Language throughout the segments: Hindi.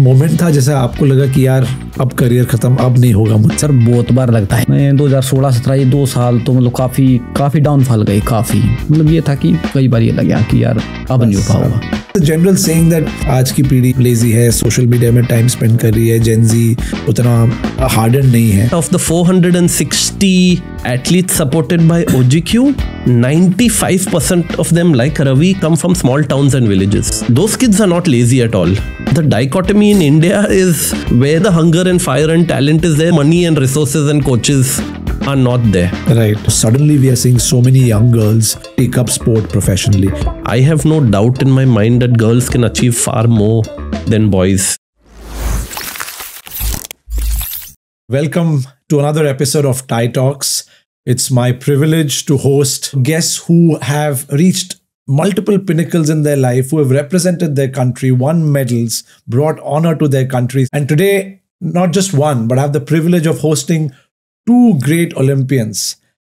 मोमेंट था जैसे आपको लगा कि यार अब करियर खत्म, अब नहीं होगा मुझसे? सर बहुत बार लगता है। मैं 2016-17 ये 2 साल तो मतलब काफी डाउनफॉल गई, काफी मतलब ये था कि कई बार ये लगा कि यार अब नहीं हो पाऊंगा। जनरल सेइंग दैट आज की पीढ़ी लेजी है, सोशल मीडिया में टाइम स्पेंड कर रही है, जेन जी उतना हार्डन नहीं है। Of the 460 athletes supported by OGQ, 95% of them, like Ravi, come from small towns and villages. Those kids are not lazy at all. The dichotomy in India is where the hunger and fire and talent is there, money and resources and coaches are not there. Right. Suddenly we are seeing so many young girls take up sport professionally. I have no doubt in my mind that girls can achieve far more than boys. Welcome to another episode of TIE Talks. It's my privilege to host guests who have reached multiple pinnacles in their life, who have represented their country, won medals, brought honor to their countries. And today, not just one, but I have the privilege of hosting two great Olympians.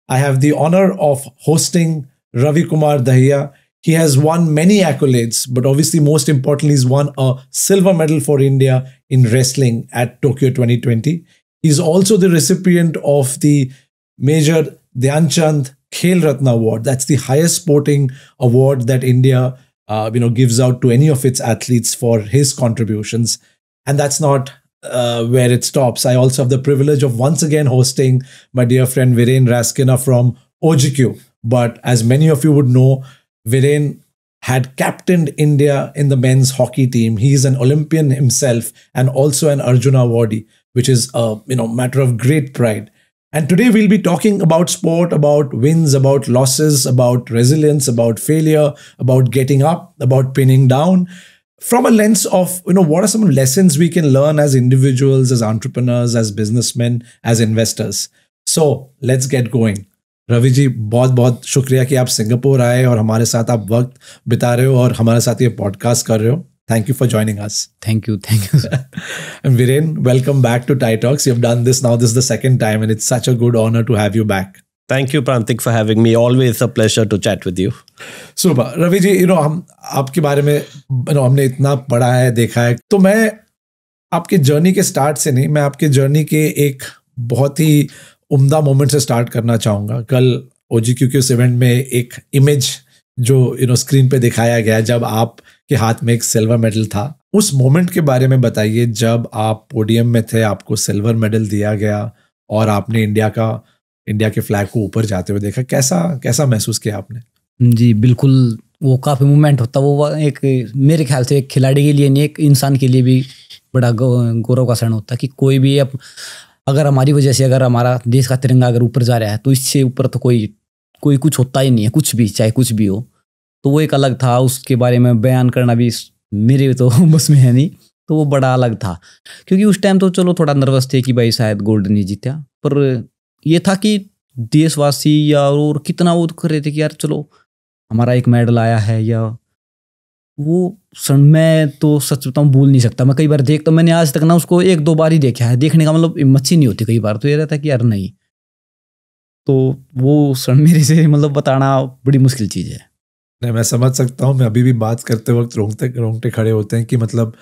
I have the honor of hosting Ravi Kumar Dahiya. He has won many accolades, but obviously most importantly, he's won a silver medal for India in wrestling at Tokyo 2020. He's also the recipient of the Major Dhyan Chand Khel Ratna Award. That's the highest sporting award that India gives out to any of its athletes for his contributions. And that's not where it stops. I also have the privilege of once again hosting my dear friend Viren Raskina from OGQ. But as many of you would know, Viren had captained India in the men's hockey team. He's an Olympian himself and also an Arjuna awardee, which is a matter of great pride. And today we'll be talking about sport, about wins, about losses, about resilience, about failure, about getting up, about pinning down, from a lens of, what are some lessons we can learn as individuals, as entrepreneurs, as businessmen, as investors. So let's get going. Ravi ji, बहुत बहुत शुक्रिया कि आप सिंगापुर आए और हमारे साथ आप वक्त बिता रहे हो और हमारे साथ ये पॉडकास्ट कर रहे हो. Thank you for joining us. Thank you. And Viren, welcome back to TIE Talks. You've done this now. This is the second time and it's such a good honor to have you back. Thank you, Prantik, for having me. Always a pleasure to chat with you. Super. Ravi ji, हम आपके बारे में हमने इतना पढ़ा है, देखा है. तो मैं आपके जर्नी के स्टार्ट से नहीं, मैं आपके जर्नी के एक बहुत ही उम्दा मोमेंट से स्टार्ट करना चाहूँगा. कल OGQ के उस इवेंट में एक इमेज जो स्क्रीन पे दिखाया गया जब आप के हाथ में एक सिल्वर मेडल था, उस मोमेंट के बारे में बताइए. जब आप पोडियम में थे, आपको सिल्वर मेडल दिया गया और आपने इंडिया के फ्लैग को ऊपर जाते हुए देखा, कैसा महसूस किया आपने? जी बिल्कुल, वो काफ़ी मोमेंट होता. वो एक मेरे ख्याल से एक खिलाड़ी के लिए नहीं, एक इंसान के लिए भी बड़ा गौरव का क्षण होता है कि कोई भी अगर हमारी वजह से अगर हमारा देश का तिरंगा अगर ऊपर जा रहा है तो इससे ऊपर तो कोई कुछ होता ही नहीं है, कुछ भी, चाहे कुछ भी हो. तो वो एक अलग था. उसके बारे में बयान करना भी मेरे तो बस में है नहीं. तो वो बड़ा अलग था क्योंकि उस टाइम तो चलो थोड़ा नर्वस थे कि भाई शायद गोल्ड नहीं जीता, पर ये था कि देशवासी या और कितना वो कर रहे थे कि यार चलो हमारा एक मेडल आया है. या वो क्षण मैं तो सच बताऊं भूल नहीं सकता. मैं कई बार देखता, मैंने आज तक ना उसको 1-2 बार ही देखा है. देखने का मतलब हिम्मत ही नहीं होती. कई बार तो ये रहता कि यार नहीं. तो वो क्षण मेरे से मतलब बताना बड़ी मुश्किल चीज़ है. नहीं, मैं समझ सकता हूँ. मैं अभी भी बात करते वक्त रोंगटे खड़े होते हैं कि मतलब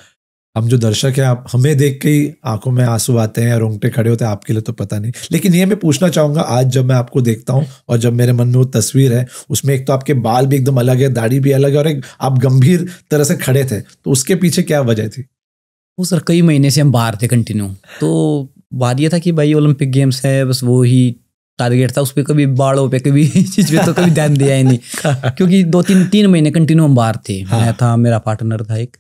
हम जो दर्शक हैं, आप हमें देख के ही आंखों में आंसू आते हैं या रोंगटे खड़े होते हैं. आपके लिए तो पता नहीं. लेकिन ये मैं पूछना चाहूँगा, आज जब मैं आपको देखता हूँ और जब मेरे मन में वो तस्वीर है, उसमें एक तो आपके बाल भी एकदम अलग है, दाढ़ी भी अलग है और एक आप गंभीर तरह से खड़े थे, तो उसके पीछे क्या वजह थी? वो सर कई महीने से हम बाहर थे कंटिन्यू. तो बात ये था कि भाई ओलंपिक गेम्स है, बस वो ही टारगेट था. उस पर कभी बाड़ों पे कभी चीज़ पे तो कभी ध्यान दिया ही नहीं क्योंकि 2-3 महीने कंटिन्यू हम बाहर थे. मैं था, मेरा पार्टनर था एक,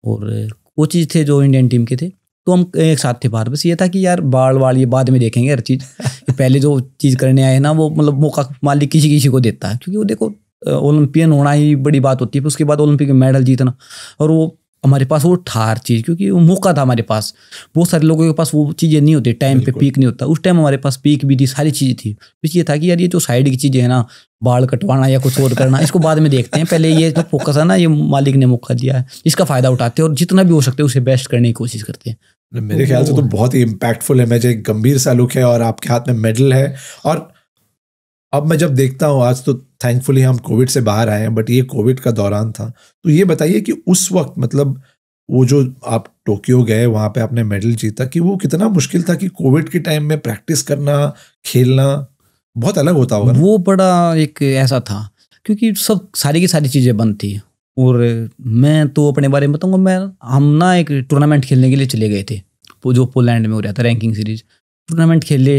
और वो चीज़ थे जो इंडियन टीम के थे. तो हम एक साथ थे बाहर. बस ये था कि यार बाल ये बाद में देखेंगे हर चीज़. पहले जो चीज़ करने आए ना, वो मतलब मौका मालिक किसी को देता है. क्योंकि वो देखो ओलंपियन होना ही बड़ी बात होती है, फिर उसके बाद ओलंपिक में मेडल जीतना, और वो हमारे पास वो ठार चीज़, क्योंकि वो मौका था हमारे पास. बहुत सारे लोगों के पास वो चीज़ें नहीं होती, टाइम पे पीक नहीं होता. उस टाइम हमारे पास पीक भी थी, सारी चीज़ें थी. बस ये था कि यार ये जो साइड की चीज़ें है ना, बाल कटवाना या कुछ और करना, इसको बाद में देखते हैं. पहले ये जो फोकस है ना, ये मालिक ने मौका दिया है, इसका फ़ायदा उठाते हैं और जितना भी हो सकते हैं उसे बेस्ट करने की कोशिश करते हैं. मेरे ख्याल से तो बहुत ही इम्पैक्टफुल इमेज है. एक गंभीर सा लुक है और आपके हाथ में मेडल है. और अब मैं जब देखता हूँ, आज तो थैंकफुली हम कोविड से बाहर आए हैं, बट ये कोविड का दौरान था. तो ये बताइए कि उस वक्त मतलब वो जो आप टोक्यो गए वहां पे आपने मेडल जीता, कि वो कितना मुश्किल था कि कोविड के टाइम में प्रैक्टिस करना, खेलना बहुत अलग होता होगा ना? वो बड़ा एक ऐसा था क्योंकि सब सारी की सारी चीज़ें बंद थी। और मैं तो अपने बारे में बताऊंगा, हम ना एक टूर्नामेंट खेलने के लिए चले गए थे, वो जो पोलैंड में हो रहा था, रैंकिंग सीरीज टूर्नामेंट खेले।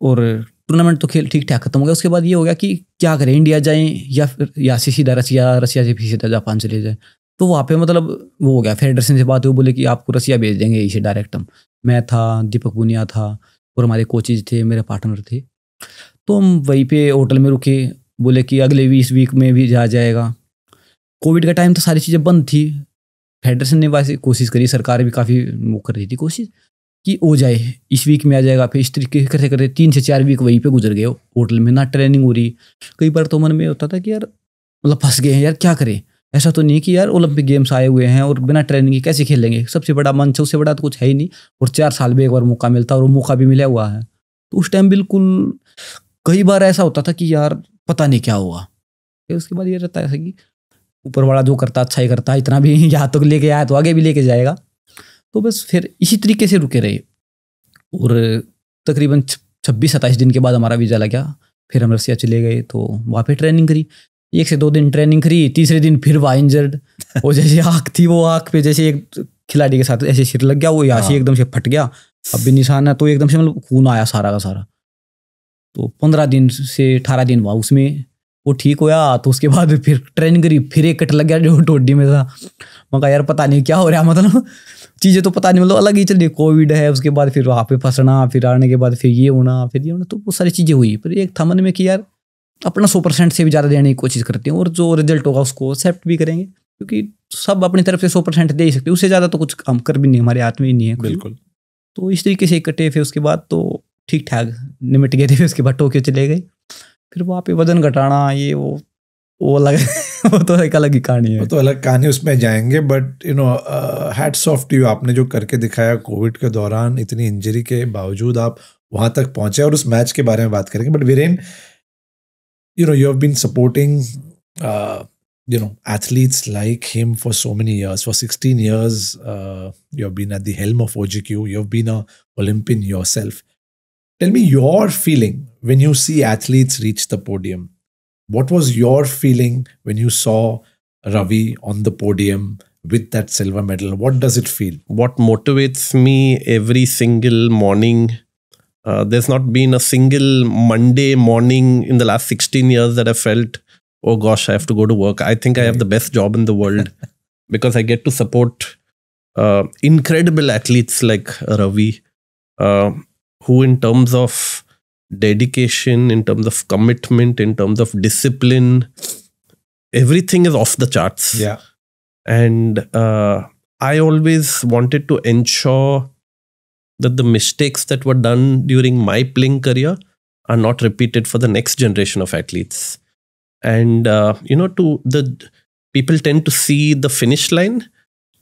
और टूर्नामेंट तो खेल ठीक ठाक खत्म हो गया। उसके बाद ये हो गया कि क्या करें, इंडिया जाएं या फिर यहाँ से सीधा रसिया से फिर सीधा जापान चले जाए। तो वहाँ पे मतलब वो हो गया, फेडरेशन से बात हुई, बोले कि आपको रसिया भेज देंगे इसे डायरेक्ट। हम, मैं था, दीपक पुनिया था और हमारे कोचेज थे, मेरे पार्टनर थे। तो हम वहीं पे होटल में रुके, बोले कि अगले 20 वीक में भी जा जाएगा। कोविड का टाइम तो सारी चीज़ें बंद थी। फेडरेशन ने वैसे कोशिश करी, सरकार भी काफ़ी वो कर रही थी कोशिश कि हो जाए, इस वीक में आ जाएगा। फिर इस तरीके करते करते 3 से 4 वीक वहीं पे गुजर गए होटल में, ना ट्रेनिंग हो रही। कई बार तो मन में होता था कि यार मतलब फंस गए हैं यार, क्या करें। ऐसा तो नहीं कि यार ओलंपिक गेम्स आए हुए हैं और बिना ट्रेनिंग के कैसे खेलेंगे, सबसे बड़ा मंच है, उससे बड़ा तो कुछ है ही नहीं। और 4 साल में एक बार मौका मिलता है और वो मौका भी मिला हुआ है। तो उस टाइम बिल्कुल कई बार ऐसा होता था कि यार पता नहीं क्या हुआ। फिर उसके बाद ये रहता है कि ऊपर वाला जो करता अच्छा ही करता है, इतना भी यहाँ तक लेके आया तो आगे भी लेके जाएगा। तो बस फिर इसी तरीके से रुके रहे। और तकरीबन 26-27 दिन के बाद हमारा वीज़ा लग गया। फिर हम रसिया चले गए, तो वहाँ पे ट्रेनिंग करी। 1 से 2 दिन ट्रेनिंग करी, तीसरे दिन फिर वहाँ इंजर्ड। और जैसे आँख थी, वो आँख पे जैसे एक खिलाड़ी के साथ ऐसे सिर लग गया, वो यहाँ से एकदम से फट गया। अब भी निशान है, तो एकदम से मतलब खून आया सारा का सारा। तो 15 दिन से 18 दिन हुआ उसमें, वो ठीक होया। तो उसके बाद फिर ट्रेनिंग करी, फिर एक कट लग गया जो टोडी में था। मैं कहा यार पता नहीं क्या हो रहा, मतलब चीज़ें तो पता नहीं, मतलब अलग ही चल रही। कोविड है, उसके बाद फिर वहाँ पे फंसना, फिर आने के बाद फिर ये होना, फिर ये होना, तो बहुत सारी चीज़ें हुई। पर एक था मन में कि यार अपना 100% से भी ज़्यादा देने की कोशिश करते हैं, और जो रिजल्ट होगा उसको एक्सेप्ट भी करेंगे, क्योंकि सब अपनी तरफ से 100% दे ही सकते, उससे ज़्यादा तो कुछ काम कर भी नहीं, हमारे हाथ में ही नहीं है। बिल्कुल। तो इस तरीके से कटे। फिर उसके बाद तो ठीक ठाक निमट गए थे। फिर उसके बाद टोक्यो चले गए। फिर वहाँ पे वजन घटाना, ये वो अलग वो तो एक अलग ही कहानी है। वो तो अलग कहानी, उसमें जाएंगे। But you know, hats off to you, आपने जो करके दिखाया कोविड के दौरान, इतनी इंजरी के बावजूद आप वहां तक पहुंचे। और उस मैच के बारे में बात करेंगे। But Viren, you know, you have been supporting you know, athletes like him for so many years. For 16 years you have been at the helm of OGQ. You have been a Olympian yourself. Tell me your feeling when you see athletes reach the podium. What was your feeling when you saw Ravi on the podium with that silver medal? What does it feel? What motivates me every single morning, there's not been a single Monday morning in the last 16 years that I felt, oh gosh, I have to go to work. I think I have the best job in the world because I get to support incredible athletes like Ravi, who in terms of dedication, in terms of commitment, in terms of discipline, everything is off the charts. Yeah. And I always wanted to ensure that the mistakes that were done during my playing career are not repeated for the next generation of athletes. And you know, people tend to see the finish line,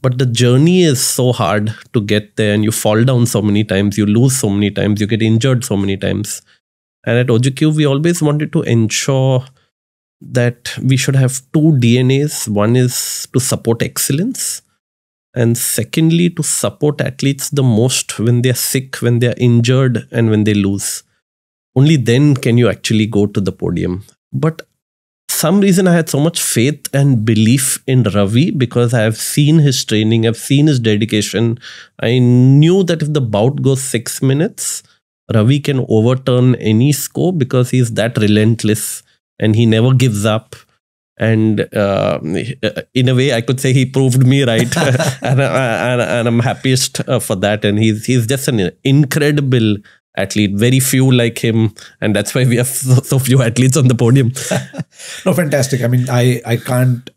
but the journey is so hard to get there, and you fall down so many times, you lose so many times, you get injured so many times. And at OGQ, we always wanted to ensure that we should have 2 DNAs. One is to support excellence, and secondly, to support athletes the most when they're sick, when they're injured, and when they lose. Only then can you actually go to the podium. But some reason I had so much faith and belief in Ravi because I have seen his training, I've seen his dedication. I knew that if the bout goes 6 minutes, Ravi can overturn any score because he's that relentless and he never gives up. And in a way, I could say he proved me right, and I'm happiest for that. And he's just an incredible athlete. Very few like him, and that's why we have so few athletes on the podium. No, fantastic. I mean, I can't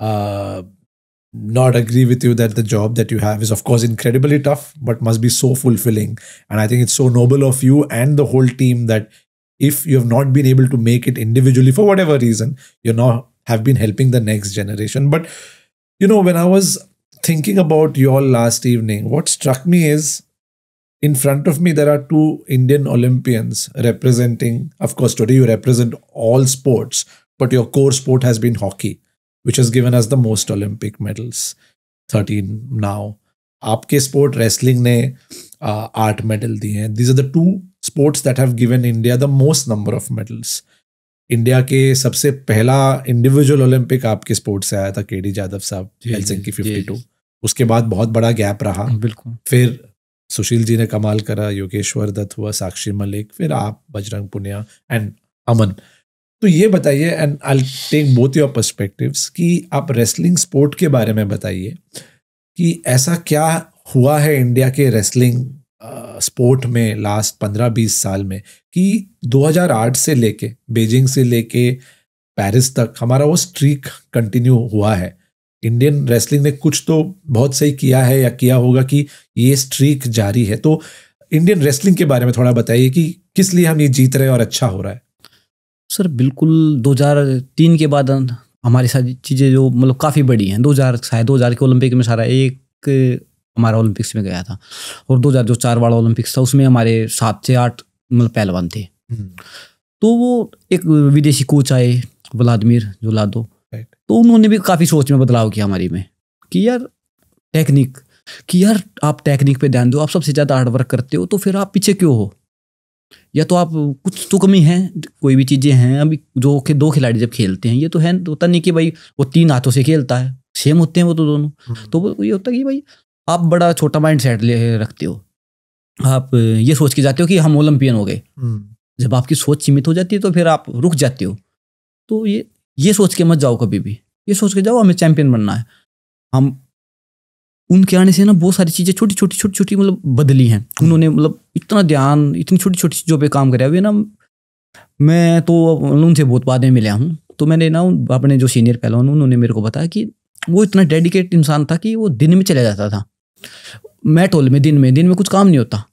not agree with you that the job that you have is, of course, incredibly tough, but must be so fulfilling. And I think it's so noble of you and the whole team that if you have not been able to make it individually for whatever reason, you now have been helping the next generation. But, you know, when I was thinking about your last evening, what struck me is, in front of me, there are 2 Indian Olympians representing, of course, today you represent all sports, but your core sport has been hockey, which has given us the most Olympic medals. 13 now. आपके स्पोर्ट रेसलिंग ने 8 मेडल दिए हैं. These are the 2 sports that have given India the most number of medals. India के सबसे पहला इंडिविजुअल ओलंपिक आपके स्पोर्ट से आया था, केडी जादव साहब, हेलसिंकी 52. उसके बाद बहुत बड़ा गैप रहा. बिल्कुल. फिर सुशील जी ने कमाल करा, योगेश्वर दत्त हुआ, साक्षी मलिक, फिर आप, बजरंग पुनिया एंड अमन. तो ये बताइए, and I will take both your perspectives, कि आप रेसलिंग स्पोर्ट के बारे में बताइए कि ऐसा क्या हुआ है इंडिया के रेसलिंग स्पोर्ट में लास्ट 15-20 साल में कि 2008 से लेके, बीजिंग से लेके पेरिस तक हमारा वो स्ट्रीक कंटिन्यू हुआ है. इंडियन रेसलिंग ने कुछ तो बहुत सही किया है या किया होगा कि ये स्ट्रीक जारी है. तो इंडियन रेसलिंग के बारे में थोड़ा बताइए कि किस लिए हम ये जीत रहे हैं और अच्छा हो रहा है. सर बिल्कुल 2003 के बाद हमारी सारी चीज़ें जो मतलब काफ़ी बड़ी हैं. 2000 के ओलंपिक में सारा एक हमारा ओलंपिक्स में गया था, और 2004 वाला ओलंपिक्स था, उसमें हमारे 7 से 8 मतलब पहलवान थे. तो वो एक विदेशी कोच आए, व्लादिमीर जोलादो, तो उन्होंने भी काफ़ी सोच में बदलाव किया हमारी में कि यार टेक्निक, कि यार आप टेक्निक पे ध्यान दो, आप सबसे ज़्यादा हार्ड वर्क करते हो, तो फिर आप पीछे क्यों हो, या तो आप कुछ तो कमी है, कोई भी चीज़ें हैं. अभी जो कि 2 खिलाड़ी जब खेलते हैं, ये तो है होता नहीं कि भाई वो 3 हाथों से खेलता है, सेम होते हैं वो तो दोनों. तो वो ये होता है कि भाई आप बड़ा छोटा माइंड सेट ले रखते हो, आप ये सोच के जाते हो कि हम ओलंपियन हो गए. जब आपकी सोच सीमित हो जाती है तो फिर आप रुक जाते हो. तो ये सोच के मत जाओ कभी भी, ये सोच के जाओ हमें चैंपियन बनना है. हम उनके आने से ना बहुत सारी चीज़ें छोटी छोटी मतलब बदली हैं. उन्होंने मतलब इतना ध्यान, इतनी छोटी छोटी चीज़ों पे काम कराया. अभी ना मैं तो उनसे बहुत बाद में मिला हूँ, तो मैंने ना अपने जो सीनियर पहलवान उन्होंने मेरे को बताया कि वो इतना डेडिकेट इंसान था कि वो दिन में चला जाता था मैट हॉल में. दिन में कुछ काम नहीं होता,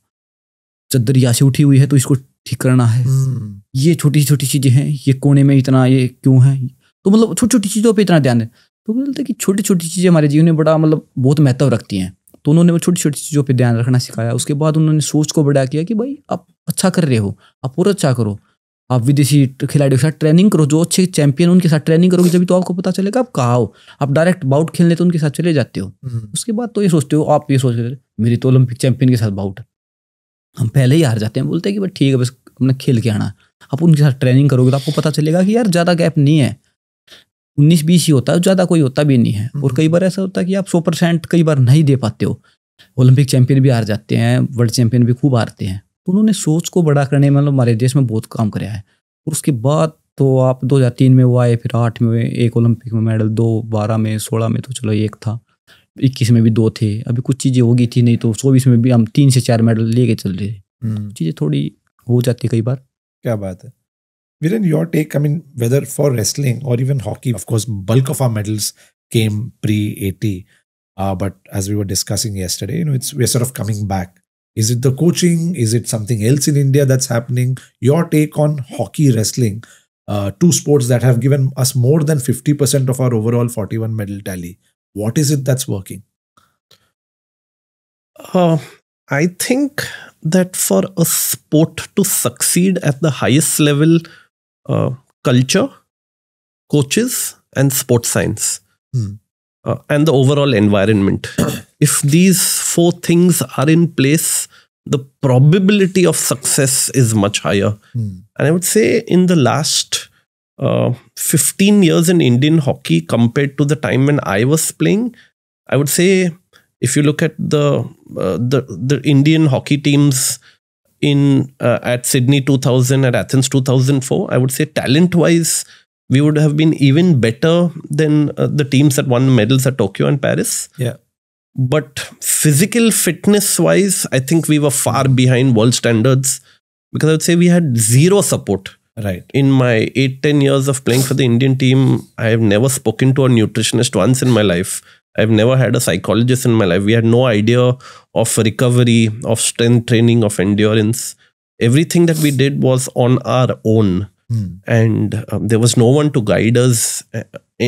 चद्दर यहाँ से उठी हुई है तो इसको ठीक करना है, ये छोटी छोटी चीज़ें हैं, ये कोने में इतना ये क्यों है, तो मतलब छोटी छोटी चीज़ों पे इतना ध्यान है. तो बोलते कि छोटी छोटी चीज़ें हमारे जीवन में बड़ा मतलब बहुत महत्व रखती हैं. तो उन्होंने वो छोटी छोटी चीज़ों पे ध्यान रखना सिखाया. उसके बाद उन्होंने सोच को बड़ा किया कि भाई आप अच्छा कर रहे हो, आप और अच्छा करो, आप विदेशी खिलाड़ियों के साथ ट्रेनिंग करो, जो अच्छे चैंपियन उनके साथ ट्रेनिंग करोगे जब तो आपको पता चलेगा आप कहाँ हो. आप डायरेक्ट बाउट खेलने तो उनके साथ चले जाते हो. उसके बाद तो ये सोचते हो, आप ये सोच रहे मेरी तो ओलंपिक चैंपियन के साथ बाउट, हम पहले ही हार जाते हैं. बोलते हैं कि भाई ठीक है बस हमने खेल के आना है. आप उनके साथ ट्रेनिंग करोगे तो आपको पता चलेगा कि यार ज़्यादा गैप नहीं है, 19-20 ही होता है, ज़्यादा कोई होता भी नहीं है. और कई बार ऐसा होता है कि आप 100% कई बार नहीं दे पाते हो. ओलंपिक चैंपियन भी हार जाते हैं, वर्ल्ड चैंपियन भी खूब हारते हैं. तो उन्होंने सोच को बड़ा करने में मतलब हमारे देश में बहुत काम कराया है. और उसके बाद तो आप 2003 में वो आए, फिर 8 में एक ओलंपिक में मेडल, 2 12 में, 16 में तो चलो एक था, 21 में भी 2 थे. अभी कुछ चीज़ें होगी थी, नहीं तो 24 में भी हम 3 से 4 मेडल लेके चल रहे थे. चीज़ें थोड़ी हो जाती कई बार. क्या बात है. Viren, your take, I mean, whether for wrestling or even hockey, of course, bulk of our medals came pre-80. But as we were discussing yesterday, we're sort of coming back. Is it the coaching? Is it something else in India that's happening? Your take on hockey, wrestling, 2 sports that have given us more than 50% of our overall 41 medal tally. What is it that's working? I think that for a sport to succeed at the highest level, culture, coaches, and sports science, and the overall environment. If these 4 things are in place, the probability of success is much higher. And I would say in the last 15 years in Indian hockey compared to the time when I was playing, I would say if you look at the Indian hockey teams in at Sydney 2000, at Athens 2004, I would say talent-wise, we would have been even better than the teams that won medals at Tokyo and Paris. Yeah. But physical fitness-wise, I think we were far behind world standards, because I would say we had zero support. Right. In my 8-10 years of playing for the Indian team, I have never spoken to a nutritionist once in my life. I've never had a psychologist in my life. We had no idea of recovery, of strength training, of endurance. Everything that we did was on our own. And there was no one to guide us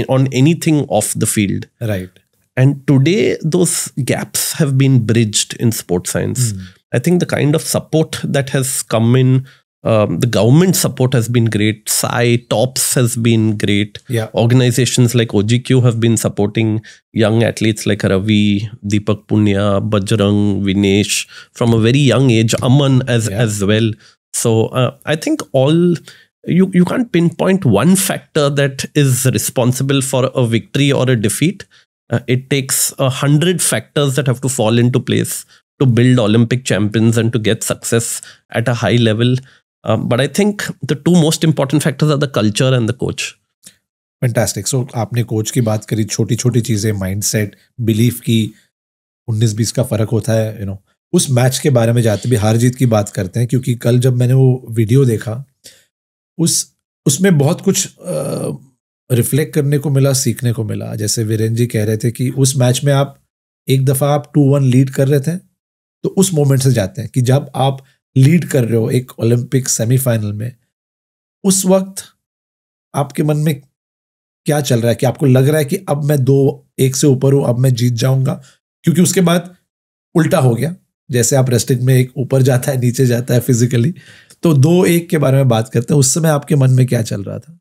on anything off the field. Right. And today, those gaps have been bridged in sports science. I think the kind of support that has come in The government support has been great. Sai Tops has been great. Yeah. Organizations like OGQ have been supporting young athletes like Ravi, Deepak Punya, Bajrang, Vinesh from a very young age. Aman as well. So I think you can't pinpoint one factor that is responsible for a victory or a defeat. It takes 100 factors that have to fall into place to build Olympic champions and to get success at a high level. But I think the two most important factors are the culture and the coach. Fantastic. So आपने कोच की बात करी, छोटी छोटी चीजें, माइंडसेट, बिलीफ की 19-20 का फर्क होता है, उस मैच के बारे में जाते भी हार जीत की बात करते हैं, क्योंकि कल जब मैंने वो वीडियो देखा उसमें बहुत कुछ रिफ्लेक्ट करने को मिला, सीखने को मिला. जैसे वीरेंद्र जी कह रहे थे कि उस मैच में आप एक दफा आप 2-1 लीड कर रहे थे, तो उस मोमेंट से जाते हैं कि जब आप लीड कर रहे हो एक ओलंपिक सेमीफाइनल में, उस वक्त आपके मन में क्या चल रहा है कि आपको लग रहा है कि अब मैं 2-1 से ऊपर हूं, अब मैं जीत जाऊंगा, क्योंकि उसके बाद उल्टा हो गया. जैसे आप रेस्लिंग में एक ऊपर जाता है नीचे जाता है फिजिकली, तो 2-1 के बारे में बात करते हैं. उस समय आपके मन में क्या चल रहा था?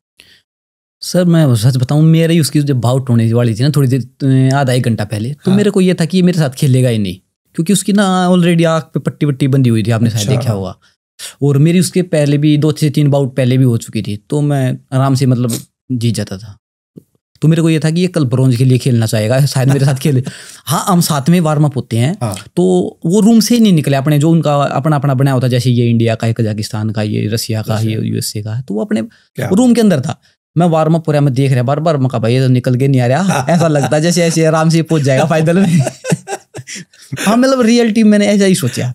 सर मैं सच बताऊं, मेरे उसकी जब बाउट होने वाली थी ना, थोड़ी देर आधा 1 घंटा पहले, तो मेरे को ये था कि ये मेरे साथ खेलेगा ही नहीं, क्योंकि उसकी ना ऑलरेडी आँख पे पट्टी वट्टी बंधी हुई थी, आपने शायद देखा होगा. और मेरी उसके पहले भी 2 से 3 बाउट पहले भी हो चुकी थी, तो मैं आराम से मतलब जीत जाता था. तो मेरे को ये था कि ये कल ब्रॉन्ज के लिए खेलना चाहेगा, शायद मेरे साथ खेले. हाँ, हम साथ में वार्म अप होते हैं. तो वो रूम से ही नहीं निकले, अपने जो उनका अपना अपना बनाया होता, जैसे ये इंडिया का है, कजाकिस्तान का, ये रसिया का, ये यूएसए का है, तो वो अपने रूम के अंदर था. मैं वार्म अप हो रहा, मैं देख रहा बार बार, मैं कहा भाई ये तो निकल के नहीं आ रहा, ऐसा लगता है जैसे ऐसे आराम से पहुंच जाएगा फाइनल में. हाँ, मतलब रियल टीम मैंने ऐसा ही सोचा.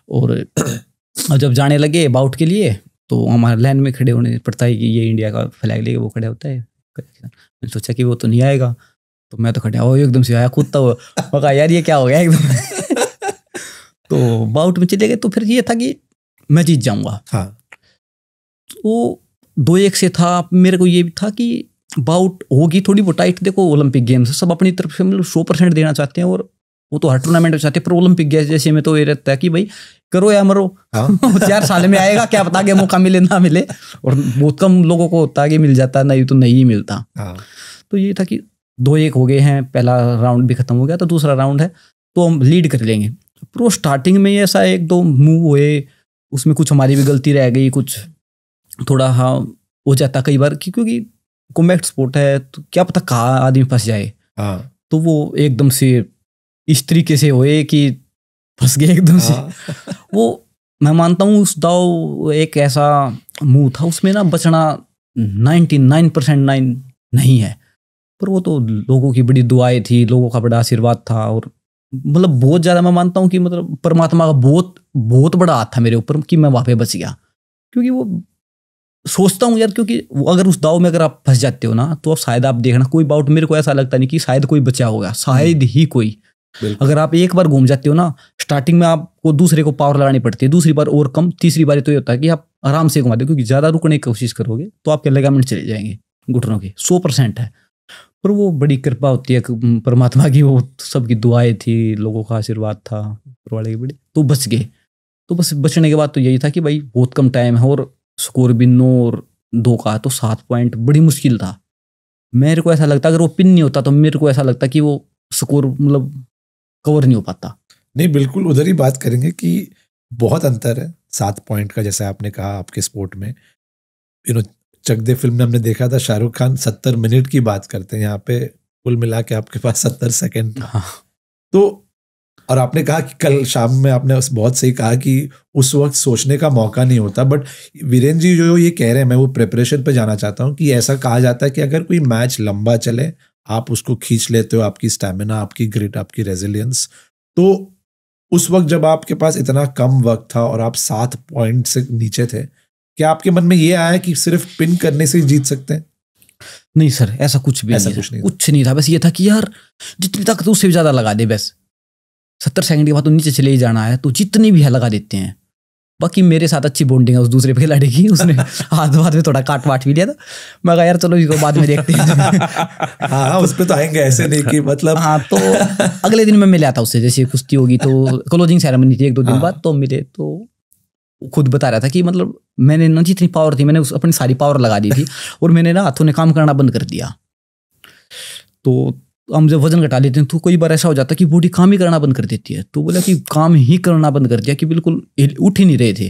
और जब जाने लगे बाउट के लिए, तो हमारे लाइन में खड़े होने पड़ता है कि ये इंडिया का फ्लैग लेके वो खड़े होता है. मैंने सोचा कि वो तो नहीं आएगा, तो मैं तो खड़ा हो एकदम से आया कूदता हुआ, कहा यार ये क्या हो गया एकदम. तो बाउट में चले गए, तो फिर ये था कि मैं जीत जाऊंगा. तो 2-1 से था. मेरे को ये भी था कि बाउट होगी थोड़ी बहुत टाइट. देखो ओलंपिक गेम्स सब अपनी तरफ से मतलब 100% देना चाहते हैं, और वो तो हर टूर्नामेंट में चाहते हैं, पर ओलंपिक गेम्स जैसे में तो ये रहता है कि भाई करो या मरो. 4 साल में आएगा, क्या पता कि मौका मिले ना मिले, और बहुत कम लोगों को होता है कि मिल जाता, नहीं तो नहीं मिलता. तो ये था कि 2-1 हो गए हैं, पहला राउंड भी खत्म हो गया, तो दूसरा राउंड है तो हम लीड कर लेंगे. पर स्टार्टिंग में ऐसा 1-2 मूव हुए, उसमें कुछ हमारी भी गलती रह गई, कुछ थोड़ा हाँ हो जाता कई बार, क्योंकि कॉम्बैट स्पोर्ट है, तो क्या पता कहाँ आदमी फंस जाए. तो वो एकदम से इस तरीके से हुए कि फंस गए एकदम से. वो मैं मानता हूँ उस दाव एक ऐसा मूव था, उसमें ना बचना 99% नहीं है, पर वो तो लोगों की बड़ी दुआएं थी, लोगों का बड़ा आशीर्वाद था, और मतलब बहुत ज़्यादा मैं मानता हूँ कि मतलब परमात्मा का बहुत बहुत बड़ा हाथ था मेरे ऊपर कि मैं वहाँ पे बच गया. क्योंकि वो सोचता हूँ यार, क्योंकि अगर उस दाव में अगर आप फंस जाते हो ना, तो अब शायद आप देखना कोई बाउट, मेरे को ऐसा लगता नहीं कि शायद कोई बचा होगा, शायद ही कोई. अगर आप एक बार घूम जाते हो ना, स्टार्टिंग में आपको दूसरे को पावर लगानी पड़ती है, दूसरी बार और कम, तीसरी बार तो ये होता है कि आप आराम से घुमा दो, क्योंकि ज़्यादा रुकने की कोशिश करोगे तो आपके लिगामेंट चले जाएंगे घुटनों के. 100% है. पर वो बड़ी कृपा होती है परमात्मा की, वो सबकी दुआएं थी, लोगों का आशीर्वाद था, वाले की बड़ी, तो बच गए. तो बस बचने के बाद तो यही था कि भाई बहुत कम टाइम है, और स्कोर भी 9 और 2 का, तो 7 पॉइंट बड़ी मुश्किल था. मेरे को ऐसा लगता अगर वो पिन नहीं होता, तो मेरे को ऐसा लगता कि वो स्कोर मतलब कवर नहीं हो पाता. नहीं, बिल्कुल उधर ही बात करेंगे कि बहुत अंतर है 7 पॉइंट का. जैसे आपने कहा आपके स्पोर्ट में, चक दे फिल्म में हमने देखा था, शाहरुख खान 70 मिनट की बात करते हैं, यहाँ पे कुल मिला के आपके पास 70 सेकेंड. तो और आपने कहा कि कल शाम में आपने बहुत सही कहा कि उस वक्त सोचने का मौका नहीं होता. बट वीरेंद्र जी जो ये कह रहे हैं, मैं वो प्रिपरेशन पे जाना चाहता हूँ कि ऐसा कहा जाता है कि अगर कोई मैच लंबा चले, आप उसको खींच लेते हो, आपकी स्टैमिना, आपकी ग्रिट, आपकी रेजिलियंस, तो उस वक्त जब आपके पास इतना कम वक्त था और आप 7 पॉइंट से नीचे थे, क्या आपके मन में ये आया कि सिर्फ पिन करने से ही जीत सकते हैं? नहीं सर, ऐसा कुछ भी कुछ नहीं था. बस ये था कि यार जितनी तक उससे भी ज्यादा लगा दे, बस 70 सेकंड के बाद तो नीचे चले ही जाना है, तो जितनी भी है लगा देते हैं. बाकी मेरे साथ अच्छी बॉन्डिंग है उस दूसरे खिलाड़ी की, उसने हाथ में थोड़ा काट वाट भी लिया था. मैं कहा यार चलो इसको बाद में देखते हैं. हाँ, उस पे तो आएंगे, ऐसे नहीं कि मतलब. हाँ, तो अगले दिन मैं मिला था उससे, जैसे कुश्ती होगी तो क्लोजिंग सेरेमनी थी 1-2 दिन बाद, तो मिले. तो खुद बता रहा था कि मतलब मैंने ना जितनी पावर थी मैंने अपनी सारी पावर लगा दी थी और मैंने ना हाथों ने काम करना बंद कर दिया। तो हम जब वजन घटा लेते हैं तो कई बार ऐसा हो जाता है कि बॉडी काम ही करना बंद कर देती है। तो बोला कि काम ही करना बंद कर दिया कि बिल्कुल उठ ही नहीं रहे थे।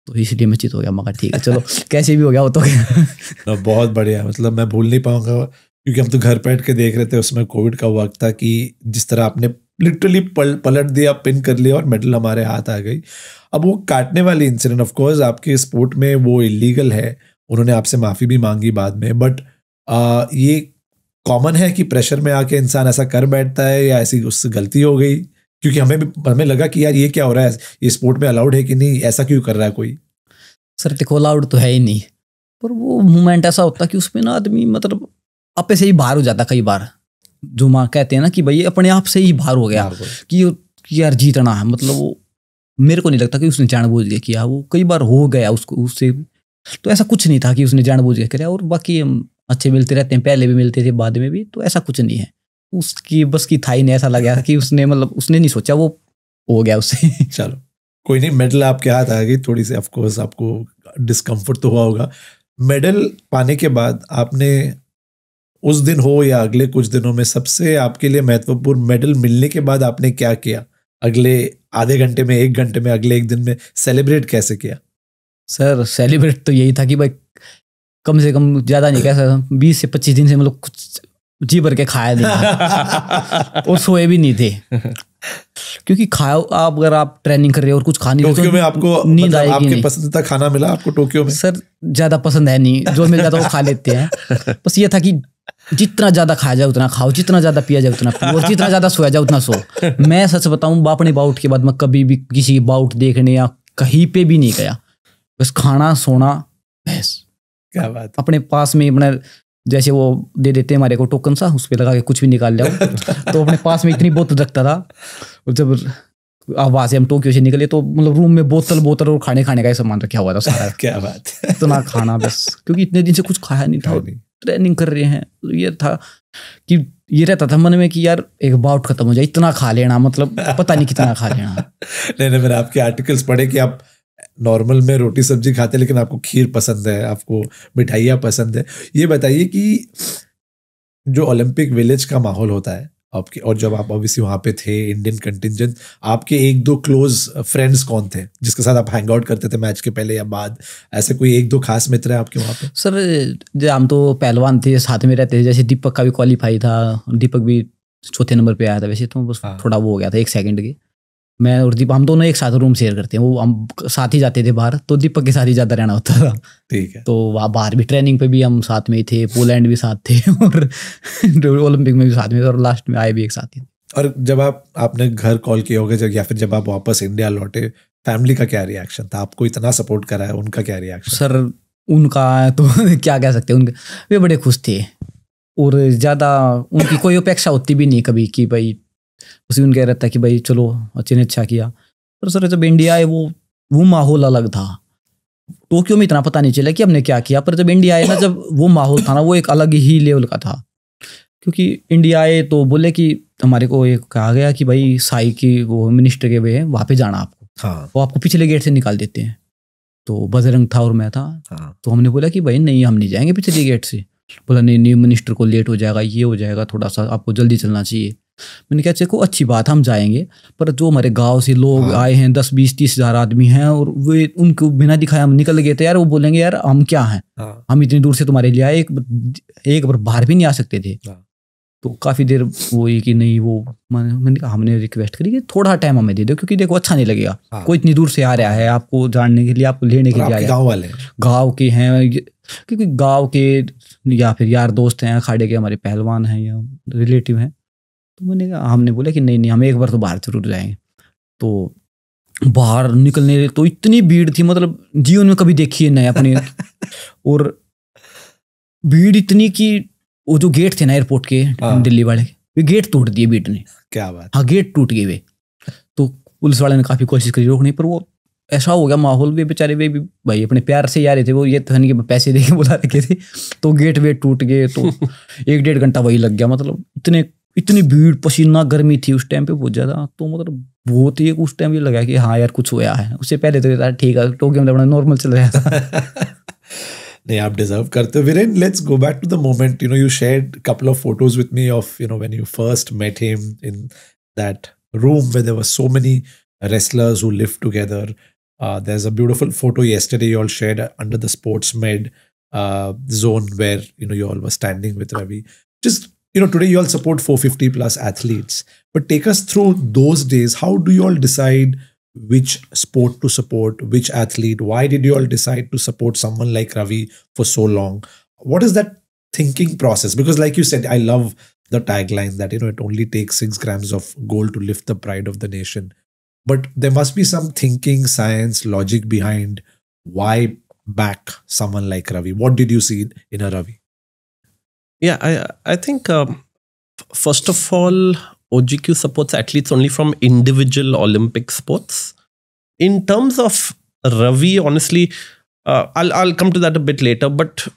तो इसलिए मैं चित हो गया, मगर ठीक है चलो कैसे भी हो गया वो तो गया। बहुत बढ़िया, मतलब मैं भूल नहीं पाऊंगा क्योंकि हम तो घर बैठ के देख रहे थे, उसमें कोविड का वक्त था कि जिस तरह आपने लिटरली पलट दिया, पिन कर लिया और मेडल हमारे हाथ आ गई। अब वो काटने वाली इंसिडेंट ऑफ कोर्स आपके स्पोर्ट में वो इलीगल है, उन्होंने आपसे माफ़ी भी मांगी बाद में, बट ये कॉमन है कि प्रेशर में आके इंसान ऐसा कर बैठता है या ऐसी उससे गलती हो गई? क्योंकि हमें लगा कि यार ये क्या हो रहा है, ये स्पोर्ट में अलाउड है कि नहीं, ऐसा क्यों कर रहा है कोई? सर देखो अलाउड तो है ही नहीं, पर वो मोमेंट ऐसा होता कि उसमें ना आदमी मतलब अपने से ही बाहर हो जाता कई बार। जो माँ कहते हैं ना कि भाई अपने आप से ही बाहर हो गया कि यार जीतना है, मतलब वो मेरे को नहीं लगता कि उसने जानबूझ के किया, वो कई बार हो गया उसको उससे। तो ऐसा कुछ नहीं था कि उसने जानबूझ के किया। और बाकी हम अच्छे मिलते रहते हैं, पहले भी मिलते थे बाद में भी, तो ऐसा कुछ नहीं है। उसकी बस की थाई ने ऐसा लगा कि उसने मतलब उसने नहीं सोचा, वो हो गया उससे। चलो कोई नहीं, मेडल आपके हाथ आ गई, थोड़ी सी ऑफकोर्स आपको डिस्कम्फर्ट तो हुआ होगा। मेडल पाने के बाद आपने उस दिन हो या अगले कुछ दिनों में सबसे आपके लिए महत्वपूर्ण मेडल मिलने के बाद आपने क्या किया? अगले आधे घंटे में, 1 घंटे में, अगले 1 दिन में सेलिब्रेट कैसे किया? सर सेलिब्रेट तो यही था कि भाई कम से कम ज़्यादा नहीं कह सकता, 20 से 25 दिन से मतलब कुछ जी भर के खाया नहीं और सोए भी नहीं थे। क्योंकि खाया आप अगर आप ट्रेनिंग कर रहे हो और कुछ खा नहीं रहे टोक्यो में आपको नींद आएगी आपके नहीं। पसंदीदा खाना मिला आपको टोक्यो में? सर ज़्यादा पसंद है नहीं, जो मिल जाता वो खा लेते हैं। बस ये था कि जितना ज़्यादा खाया जाए उतना खाओ, जितना ज़्यादा पिया जाए उतना पियो और जितना ज़्यादा सोया जाए उतना सो। मैं सच बताऊँ अपने बाउट के बाद मैं कभी भी किसी बाउट देखने या कहीं पे भी नहीं गया, बस खाना सोना बस। क्या बात। अपने पास में अपना जैसे वो दे देते हैं हमारे को टोकन सा, उस पर लगा के कुछ भी निकाल जाओ। तो अपने पास में इतनी बोतल रखता था, और जब वहाँ से हम टोक्यो से निकले तो मतलब रूम में बोतल और खाने का ही सामान रखा हुआ था सारा। क्या बात। इतना खाना बस, क्योंकि इतने दिन से कुछ खाया नहीं था, ट्रेनिंग कर रहे हैं। तो ये था कि ये रहता था मन में कि यार एक बाउट खत्म हो जाए, इतना खा लेना, मतलब पता नहीं कितना खा लेना। नहीं मैंने आपके आर्टिकल्स पढ़े कि आप नॉर्मल में रोटी सब्जी खाते हैं लेकिन आपको खीर पसंद है, आपको मिठाइयाँ पसंद है। ये बताइए कि जो ओलंपिक विलेज का माहौल होता है आपके, और जब आप ऑब्वियसली वहाँ पे थे इंडियन कंटिजेंट, आपके 1-2 क्लोज फ्रेंड्स कौन थे जिसके साथ आप हैंग आउट करते थे मैच के पहले या बाद? ऐसे कोई 1-2 खास मित्र है आपके वहाँ पे? सर हम तो पहलवान थे, साथ में रहते थे। जैसे दीपक का भी क्वालिफाई था, दीपक भी चौथे नंबर पे आया था वैसे तो, बस थोड़ा वो हो गया था 1 सेकंड के। मैं और दीपक हम दोनों एक साथ रूम शेयर करते हैं, वो हम साथ ही जाते थे बाहर, तो दीपक के साथ ही ज़्यादा रहना होता था। ठीक है। तो वहाँ बाहर भी ट्रेनिंग पे भी हम साथ में ही थे, पोलैंड भी साथ थे और ओलंपिक में भी साथ में थे, और लास्ट में आए भी एक साथ ही। और जब आपने घर कॉल किए होगे या फिर जब आप वापस इंडिया लौटे, फैमिली का क्या रिएक्शन था? आपको इतना सपोर्ट करा है, उनका क्या रिएक्शन? सर उनका तो क्या कह सकते हैं, उनके वे बड़े खुश थे और ज़्यादा उनकी कोई अपेक्षा होती भी नहीं कभी कि भाई उसी उनका रहता है कि भाई चलो अच्छे ने अच्छा किया। पर सर जब इंडिया आए वो माहौल अलग था। टोक्यो में इतना पता नहीं चला कि हमने क्या किया, पर जब इंडिया आए ना, जब वो माहौल था ना, वो एक अलग ही लेवल का था। क्योंकि इंडिया आए तो बोले कि हमारे को एक कहा गया कि भाई साई की वो मिनिस्टर के वे वहाँ पे जाना आपको। हाँ। वो आपको पिछले गेट से निकाल देते हैं। तो बजरंग था और मैं था। हाँ। तो हमने बोला कि भाई नहीं, हम नहीं जाएंगे पिछले गेट से। बोला नहीं मिनिस्टर को लेट हो जाएगा, ये हो जाएगा, थोड़ा सा आपको जल्दी चलना चाहिए। मैंने कहा देखो अच्छी बात, हम जाएंगे, पर जो हमारे गांव से लोग आए हैं 10, 20, 30 हज़ार आदमी हैं, और वे उनको बिना दिखाए हम निकल गए थे यार, वो बोलेंगे यार हम क्या हैं, हम इतनी दूर से तुम्हारे लिए आए, एक बार बाहर भी नहीं आ सकते थे। तो काफ़ी देर वो ये कि नहीं, वो मैंने कहा हमने रिक्वेस्ट करी कि थोड़ा टाइम हमें दे दो, क्योंकि देखो अच्छा नहीं लगेगा। कोई इतनी दूर से आ रहा है आपको जानने के लिए, आपको लेने के लिए आया, गाँव वाले गाँव के हैं, क्योंकि गाँव के या फिर यार दोस्त हैं, अखाड़े के हमारे पहलवान हैं या रिलेटिव हैं। तो हमने बोला कि नहीं हम एक बार तो बाहर जरूर जाएंगे। तो बाहर निकलने तो इतनी भीड़ थी, मतलब जीवन में कभी देखी है नहीं अपने। और भीड़ इतनी कि वो जो गेट थे ना एयरपोर्ट के दिल्ली वाले, वे गेट तोड़ दिए भीड़ ने। क्या बात। हाँ गेट टूट गए वे। तो पुलिस वाले ने काफी कोशिश करी रोकने, पर वो ऐसा हो गया माहौल, वे बेचारे वे भी भाई अपने प्यार से ही आ रहे थे, वो ये तो नहीं कि पैसे दे के बुला रखे थे। तो गेट वे टूट गए, तो 1-1.5 घंटा वही लग गया। मतलब इतने इतनी भीड़, पसीना, गर्मी थी उस टाइम पे बहुत ज्यादा। तो मतलब बहुत ही उस टाइम ये लगा कि हाँ यार कुछ हुआ है। उससे पहले तो यार ठीक है, टोक्यो में अपना नॉर्मल चल रहा था। नहीं, आप डिजर्व करते हो। Viren, let's go back to the moment. You shared a couple of photos with me of, when you first met him in that room where there were so many wrestlers who lived together. There's a beautiful photo yesterday you all shared under the sports med zone where, you all were standing with Ravi. Just, today you all support 450 plus athletes. But take us through those days. How do you all decide which sport to support, which athlete? Why did you all decide to support someone like Ravi for so long? What is that thinking process? Because like you said, I love the tagline that, it only takes 6 grams of gold to lift the pride of the nation. But there must be some thinking, science, logic behind why back someone like Ravi. What did you see in a Ravi? Yeah, I think first of all, OGQ supports athletes only from individual Olympic sports. In terms of Ravi, honestly, I'll come to that a bit later, but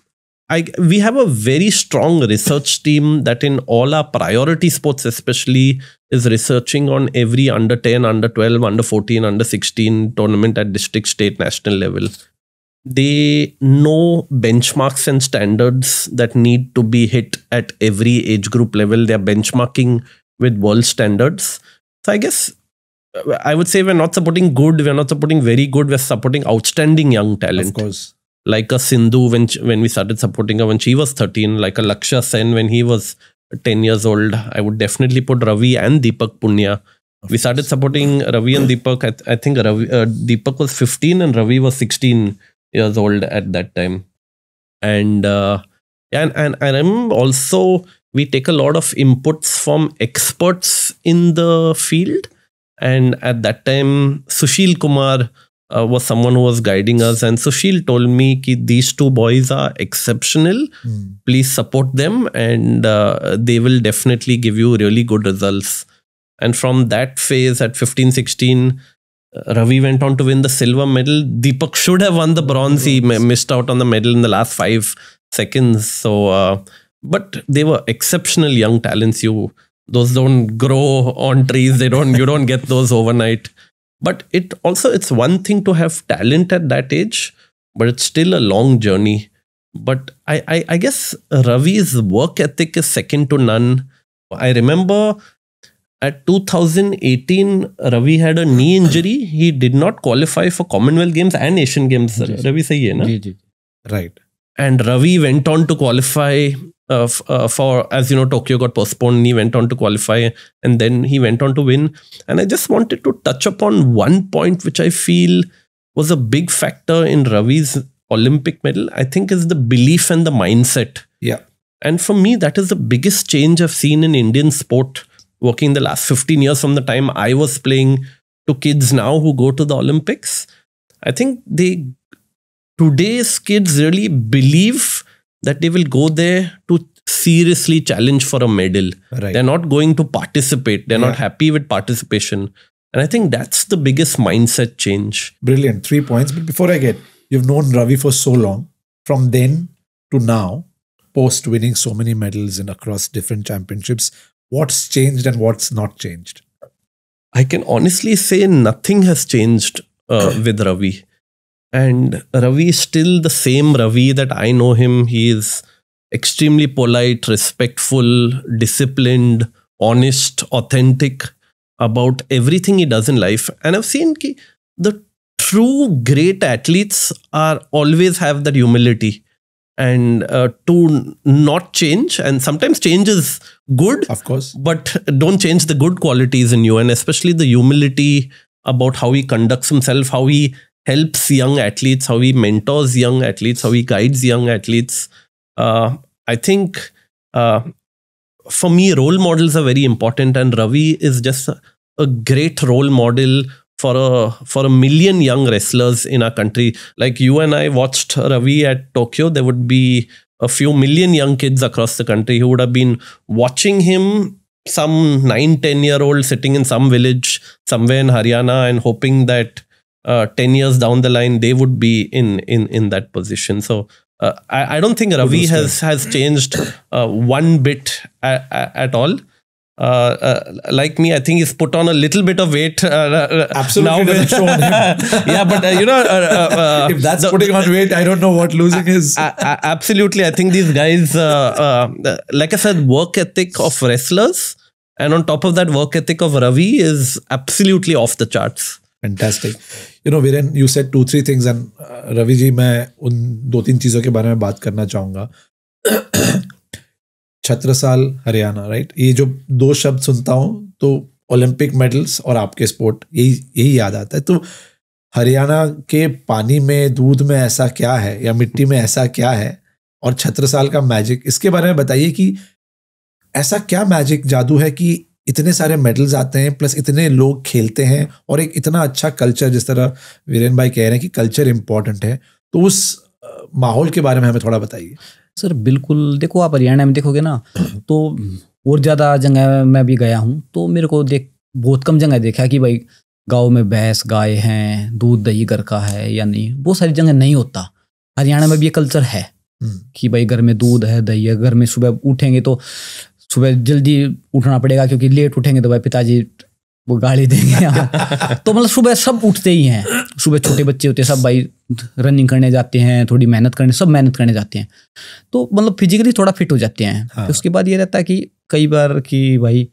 we have a very strong research team that in all our priority sports especially is researching on every under 10, under 12, under 14, under 16 tournament at district, state, national level. They know benchmarks and standards that need to be hit at every age group level. They're benchmarking with world standards. So I guess I would say we're not supporting good, we're not supporting very good, we're supporting outstanding young talent. Of course. Like a Sindhu when we started supporting her when she was 13, like a Lakshya Sen when he was 10 years old. I would definitely put Ravi and Deepak Punya. We started supporting Ravi and Deepak. I think Deepak was 15 and Ravi was 16 years old at that time. And and I remember also we take a lot of inputs from experts in the field. And at that time, Sushil Kumar was someone who was guiding us. And Sushil told me that these two boys are exceptional. Please support them and they will definitely give you really good results. And from that phase at 15, 16, Ravi went on to win the silver medal. Deepak should have won the bronze. He missed out on the medal in the last 5 seconds. So, but they were exceptional young talents. Those don't grow on trees. You don't get those overnight. But it's one thing to have talent at that age, but it's still a long journey. But I guess Ravi's work ethic is second to none. I remember at 2018, Ravi had a knee injury. He did not qualify for Commonwealth Games and Asian Games. Ravi sahi hai na? Right. And Ravi went on to qualify for, as you know, Tokyo got postponed and he went on to qualify and then he went on to win. And I just wanted to touch upon one point which I feel was a big factor in Ravi's Olympic medal. I think is the belief and the mindset. Yeah. And for me, that is the biggest change I've seen in Indian sport working the last 15 years from the time I was playing to kids now who go to the Olympics. I think today's kids really believe that they will go there to seriously challenge for a medal. Right. They're not going to participate. They're not happy with participation. And I think that's the biggest mindset change. Brilliant. 3 points. But before I get, you've known Ravi for so long. From then to now, post winning so many medals and across different championships, what's changed and what's not changed? I can honestly say nothing has changed with Ravi. And Ravi is still the same Ravi that I know him. He is extremely polite, respectful, disciplined, honest, authentic about everything he does in life. And I've seen the true great athletes always have that humility and to not change. And sometimes change is good, of course, but don't change the good qualities in you. And especially the humility about how he conducts himself, how he helps young athletes, how he mentors young athletes, how he guides young athletes. I think for me, role models are very important, and Ravi is just a great role model for a million young wrestlers in our country. Like you and I watched Ravi at Tokyo, there would be a few million young kids across the country who would have been watching him, some 9-10-year-old sitting in some village somewhere in Haryana and hoping that 10 years down the line, they would be in that position. So I don't think Ravi has changed one bit at all. like me, I think he's put on a little bit of weight. Absolutely now doesn't show on him. Yeah, but if that's putting on weight, I don't know what losing is. Absolutely, I think these guys, like I said, work ethic of wrestlers, and on top of that, work ethic of Ravi is absolutely off the charts. Fantastic. Viren, you said 2-3 things, and Ravi ji, मैं उन 2-3 चीजों के बारे में बात करना चाहूंगा. छत्रसाल हरियाणा, राइट? ये जो 2 शब्द सुनता हूं तो ओलंपिक मेडल्स और आपके स्पोर्ट यही याद आता है. तो हरियाणा के पानी में, दूध में ऐसा क्या है, या मिट्टी में ऐसा क्या है, और छत्रसाल का मैजिक, इसके बारे में बताइए कि ऐसा क्या मैजिक जादू है कि इतने सारे मेडल्स आते हैं, प्लस इतने लोग खेलते हैं, और एक इतना अच्छा कल्चर, जिस तरह वीरेन भाई कह रहे हैं कि कल्चर इंपॉर्टेंट है, तो उस माहौल के बारे में हमें थोड़ा बताइए. सर बिल्कुल, देखो आप हरियाणा में देखोगे ना, तो और ज़्यादा जगह मैं भी गया हूँ, तो मेरे को बहुत कम जगह देखा कि भाई गाँव में भैंस गाय हैं, दूध दही घर का है या नहीं. बहुत सारी जगह नहीं होता. हरियाणा में भी ये कल्चर है कि भाई घर में दूध है, दही है. घर में सुबह उठेंगे तो सुबह जल्दी उठना पड़ेगा, क्योंकि लेट उठेंगे तो भाई पिताजी वो गाली देंगे. तो मतलब सुबह सब उठते ही हैं. सुबह छोटे बच्चे होते हैं सब भाई रनिंग करने जाते हैं, थोड़ी मेहनत करने जाते हैं. तो मतलब फिजिकली थोड़ा फिट हो जाते हैं. हाँ. उसके बाद ये रहता है कि कई बार कि भाई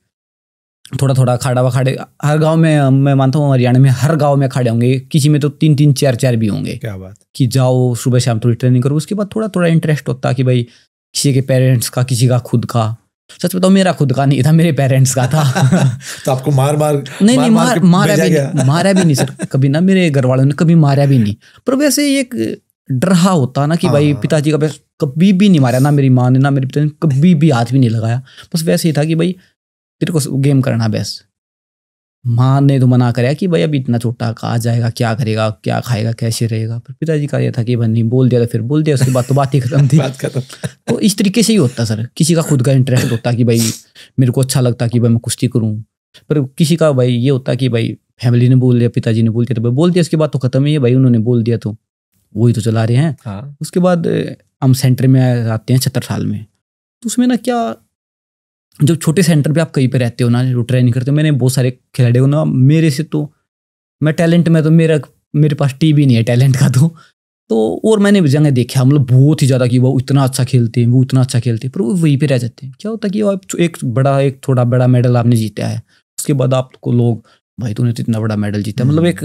थोड़ा अखाड़ा वखाड़े हर गांव में, मैं मानता हूँ हरियाणा में हर गांव में अखाड़े होंगे. किसी में तो 3-3 4-4 भी होंगे. क्या बात कि जाओ सुबह शाम थोड़ी ट्रेनिंग करो. उसके बाद थोड़ा इंटरेस्ट होता कि भाई किसी के पेरेंट्स का, किसी का खुद का. सच बताओ मेरा खुद का नहीं था, मेरे पेरेंट्स का था. तो आपको मारा भी नहीं सर कभी ना. मेरे घर वालों ने कभी मारा भी नहीं. पर वैसे एक डरा होता ना कि भाई पिताजी का कभी भी नहीं मारा, ना मेरी माँ ने ना मेरे पिता ने कभी भी हाथ भी नहीं लगाया. बस वैसे ही था कि भाई तेरे को गेम करना बेस्ट. माँ ने तो मना कराया कि भाई अब इतना छोटा कहाँ जाएगा, क्या करेगा, क्या खाएगा, कैसे रहेगा. पर पिताजी का ये था कि भाई नहीं, बोल दिया तो फिर बोल दिया. उसके बाद तो बात ही खत्म थी. बात खत्म. तो इस तरीके से ही होता सर. किसी का खुद का इंटरेस्ट होता कि भाई मेरे को अच्छा लगता कि भाई मैं कुश्ती करूँ. पर किसी का भाई ये होता कि भाई फैमिली ने बोल दिया, पिताजी ने बोल दिया तो भाई बोल दिया. उसके बाद तो खत्म ही है भाई, उन्होंने बोल दिया तो वही तो चला रहे हैं. हाँ. उसके बाद हम सेंटर में आते हैं छत्रसाल में. तो उसमें ना क्या, जब छोटे सेंटर पे आप कहीं पे रहते हो ना, जो ट्रेनिंग करते हो, मैंने बहुत सारे खिलाड़ी हो ना, मेरे से तो मैं टैलेंट में तो मेरे पास टीवी नहीं है टैलेंट का. तो और मैंने जगह देखा मतलब बहुत ही ज़्यादा कि वो इतना अच्छा खेलते हैं, वो इतना अच्छा खेलते हैं, पर वो वहीं पे रह जाते हैं. क्या होता है कि आप एक थोड़ा बड़ा मेडल आपने जीता है, उसके बाद आपको लोग भाई तूने तो इतना बड़ा मेडल जीता, मतलब एक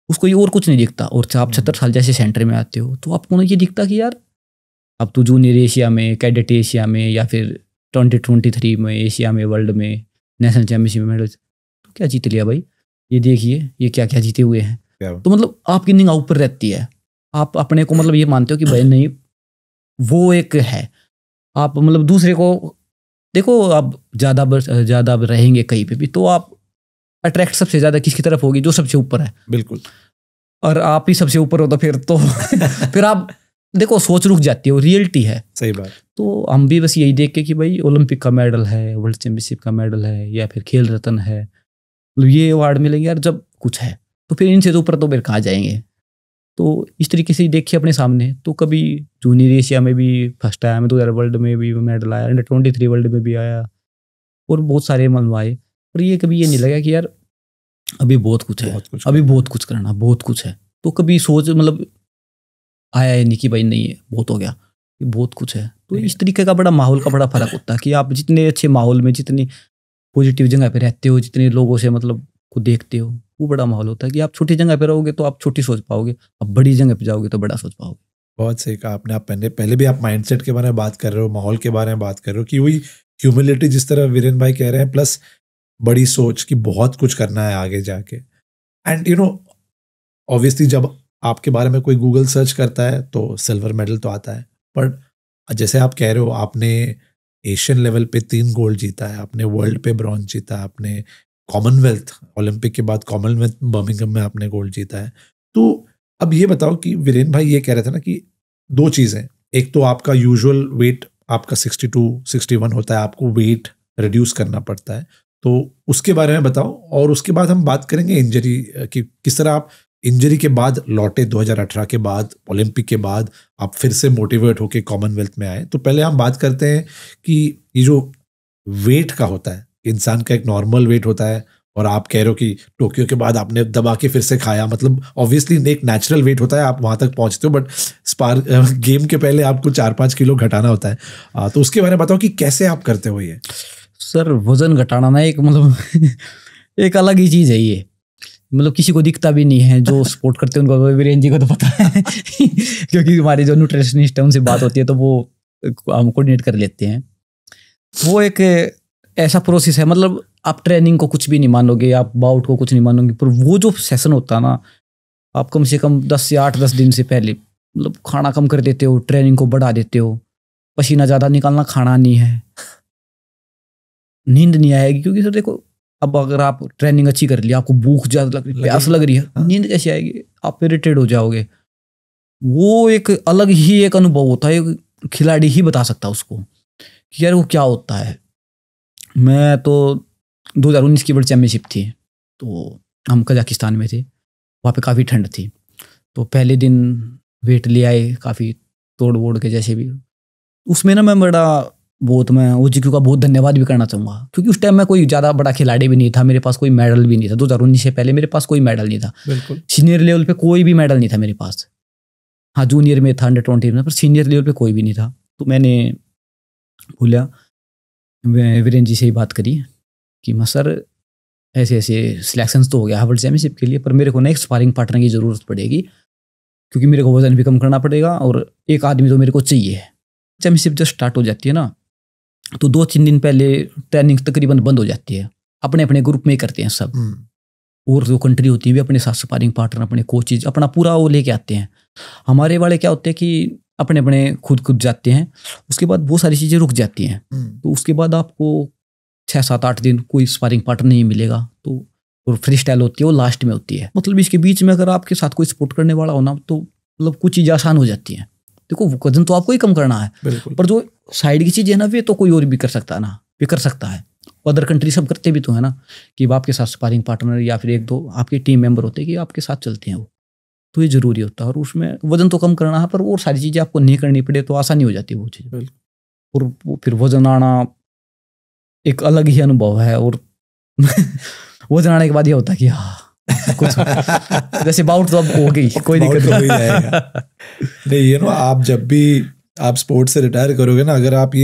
उसको ये और कुछ नहीं दिखता. और आप 76 साल जैसे सेंटर में आते हो तो आपको ना ये दिखता कि यार अब तो जूनियर एशिया में, कैडेट एशिया में, या फिर 2023 में एशिया में, वर्ल्ड में, नेशनल चैंपियनशिप में मेडल, तो क्या जीत लिया भाई. ये देखिए ये क्या क्या जीते हुए हैं. तो मतलब आपकी निगाह ऊपर रहती है. आप अपने को मतलब ये मानते हो कि भाई नहीं वो एक है. आप मतलब दूसरे को देखो, आप ज़्यादा रहेंगे कहीं पे भी तो आप अट्रैक्ट सबसे ज़्यादा किसकी तरफ होगी, जो सबसे ऊपर है. बिल्कुल. और आप ही सबसे ऊपर हो तो फिर आप देखो सोच रुक जाती है. वो रियलिटी है. सही बात. तो हम भी बस यही देख के कि भाई ओलंपिक का मेडल है, वर्ल्ड चैंपियनशिप का मेडल है, या फिर खेल रत्न है, मतलब ये अवार्ड मिलेंगे यार जब कुछ है, तो फिर इनसे तो ऊपर तो फिर कहाँ जाएंगे. तो इस तरीके से देखिए अपने सामने. तो कभी जूनियर एशिया में भी फर्स्ट आया, मैं 2000 वर्ल्ड में भी मेडल आया, अंडर 23 वर्ल्ड में भी आया, और बहुत सारे मनवाए. पर ये कभी ये नहीं लगा कि यार अभी बहुत कुछ है, अभी बहुत कुछ करना, बहुत कुछ है. तो कभी सोच मतलब आया है नहीं कि भाई नहीं है बहुत हो गया, ये बहुत कुछ है. तो इस तरीके का बड़ा माहौल का बड़ा फर्क होता है कि आप जितने अच्छे माहौल में, जितनी पॉजिटिव जगह पे रहते हो, जितने लोगों से मतलब को देखते हो, वो बड़ा माहौल होता है कि आप छोटी जगह पे रहोगे तो आप छोटी सोच पाओगे, आप बड़ी जगह पे जाओगे तो बड़ा सोच पाओगे. बहुत सही कहा आपने. आप पहले भी आप माइंडसेट के बारे में बात कर रहे हो, माहौल के बारे में बात कर रहे हो, कि वही ह्यूमिलिटी जिस तरह वीरेन भाई कह रहे हैं, प्लस बड़ी सोच कि बहुत कुछ करना है आगे जाके. एंड ऑब्वियसली जब आपके बारे में कोई गूगल सर्च करता है तो सिल्वर मेडल तो आता है, पर जैसे आप कह रहे हो आपने एशियन लेवल पे 3 गोल्ड जीता है, आपने वर्ल्ड पे ब्रॉन्ज जीता है, आपने कॉमनवेल्थ, ओलंपिक के बाद कॉमनवेल्थ बर्मिंघम में आपने गोल्ड जीता है. तो अब ये बताओ कि वीरेन भाई ये कह रहे थे ना कि 2 चीज़ें, एक तो आपका यूजुअल वेट आपका 62-61 होता है, आपको वेट रिड्यूस करना पड़ता है, तो उसके बारे में बताओ. और उसके बाद हम बात करेंगे इंजरी की, किस तरह आप इंजरी के बाद लौटे 2018 के बाद, ओलंपिक के बाद आप फिर से मोटिवेट होके कॉमनवेल्थ में आए. तो पहले हम बात करते हैं कि ये जो वेट का होता है, इंसान का एक नॉर्मल वेट होता है, और आप कह रहे हो कि टोक्यो के बाद आपने दबा के फिर से खाया, मतलब ऑब्वियसली एक नेचुरल वेट होता है, आप वहां तक पहुंचते हो, बट गेम के पहले आपको 4-5 किलो घटाना होता है। तो उसके बारे में बताओ कि कैसे आप करते हो ये? सर वजन घटाना ना एक मतलब एक अलग ही चीज है ये, मतलब किसी को दिखता भी नहीं है, जो सपोर्ट करते हैं उनको, वीरेन जी को तो पता है क्योंकि हमारे जो न्यूट्रिशनिस्ट है उनसे बात होती है तो वो हम कोऑर्डिनेट कर लेते हैं। वो एक ऐसा प्रोसेस है, मतलब आप ट्रेनिंग को कुछ भी नहीं मानोगे, आप बाउट को कुछ नहीं मानोगे, पर वो जो सेशन होता है ना, आप कम से कम 10 से 8-10 दिन से पहले मतलब खाना कम कर देते हो, ट्रेनिंग को बढ़ा देते हो, पसीना ज़्यादा निकालना, खाना नहीं है, नींद नहीं आएगी, क्योंकि सर देखो अब अगर आप ट्रेनिंग अच्छी कर लिया, आपको भूख ज़्यादा लग रही है, प्यास लग रही है, नींद कैसे आएगी, आप इरिटेट हो जाओगे। वो एक अलग ही एक अनुभव होता है, खिलाड़ी ही बता सकता है उसको कि यार वो क्या होता है। मैं तो 2019 की वर्ल्ड चैम्पियनशिप थी, तो हम कजाकिस्तान में थे, वहाँ पे काफ़ी ठंड थी, तो पहले दिन वेट ले आए काफ़ी तोड़ वोड़ के जैसे भी, उसमें ना मैं मैं ओजीक्यू का बहुत धन्यवाद भी करना चाहूँगा, क्योंकि उस टाइम मैं कोई ज़्यादा बड़ा खिलाड़ी भी नहीं था, मेरे पास कोई मेडल भी नहीं था, 2019 से पहले मेरे पास कोई मेडल नहीं था, बिल्कुल सीनियर लेवल पे कोई भी मेडल नहीं था मेरे पास। हाँ जूनियर में था, अंडर-20 में, पर सीनियर लेवल पे कोई भी नहीं था। तो मैंने बोला, वीरेन जी से ही बात करी कि मैं सर ऐसे ऐसे सिलेक्शंस तो हो गया वर्ल्ड चैम्पियनशिप के लिए, पर मेरे को ना एक स्पारिंग पार्टनर की ज़रूरत पड़ेगी, क्योंकि मेरे को वजन भी कम करना पड़ेगा और एक आदमी तो मेरे को चाहिए। चैम्पियनशिप जब स्टार्ट हो जाती है ना, तो 2-3 दिन पहले ट्रेनिंग तकरीबन बंद हो जाती है, अपने अपने ग्रुप में ही करते हैं सब, और जो कंट्री होती है भी अपने साथ स्पारिंग पार्टनर, अपने कोचेज, अपना पूरा वो लेके आते हैं। हमारे वाले क्या होते हैं कि अपने अपने खुद जाते हैं, उसके बाद वो सारी चीज़ें रुक जाती हैं, तो उसके बाद आपको 6-7-8 दिन कोई स्पारिंग पार्टनर नहीं मिलेगा, तो और फ्री स्टाइल होती है वो लास्ट में होती है। मतलब इसके बीच में अगर आपके साथ कोई सपोर्ट करने वाला हो ना, तो मतलब कुछ चीज़ें आसान हो जाती हैं। देखो वजन तो आपको ही कम करना है, पर जो साइड की चीज़ है ना, वे तो कोई और भी कर सकता है ना, भी कर सकता है, अदर कंट्री सब करते भी तो है ना, कि आपके साथ स्पारिंग पार्टनर या फिर 1-2 आपके टीम मेंबर होते हैं कि आपके साथ चलते हैं, वो तो ये जरूरी होता है। और उसमें वजन तो कम करना है, पर वो सारी चीज़ें आपको नहीं करनी पड़े तो आसानी हो जाती है वो चीज़, और वो फिर वजन आना एक अलग ही अनुभव है। और वजन आने के बाद ये होता है कि हाँ कुछ जैसे बाउट तो अब हो गई, कोई दिक्कत नहीं जाएगा। नहीं, ये नो आप जब भी आप स्पोर्ट्स से रिटायर करोगे ना, अगर आप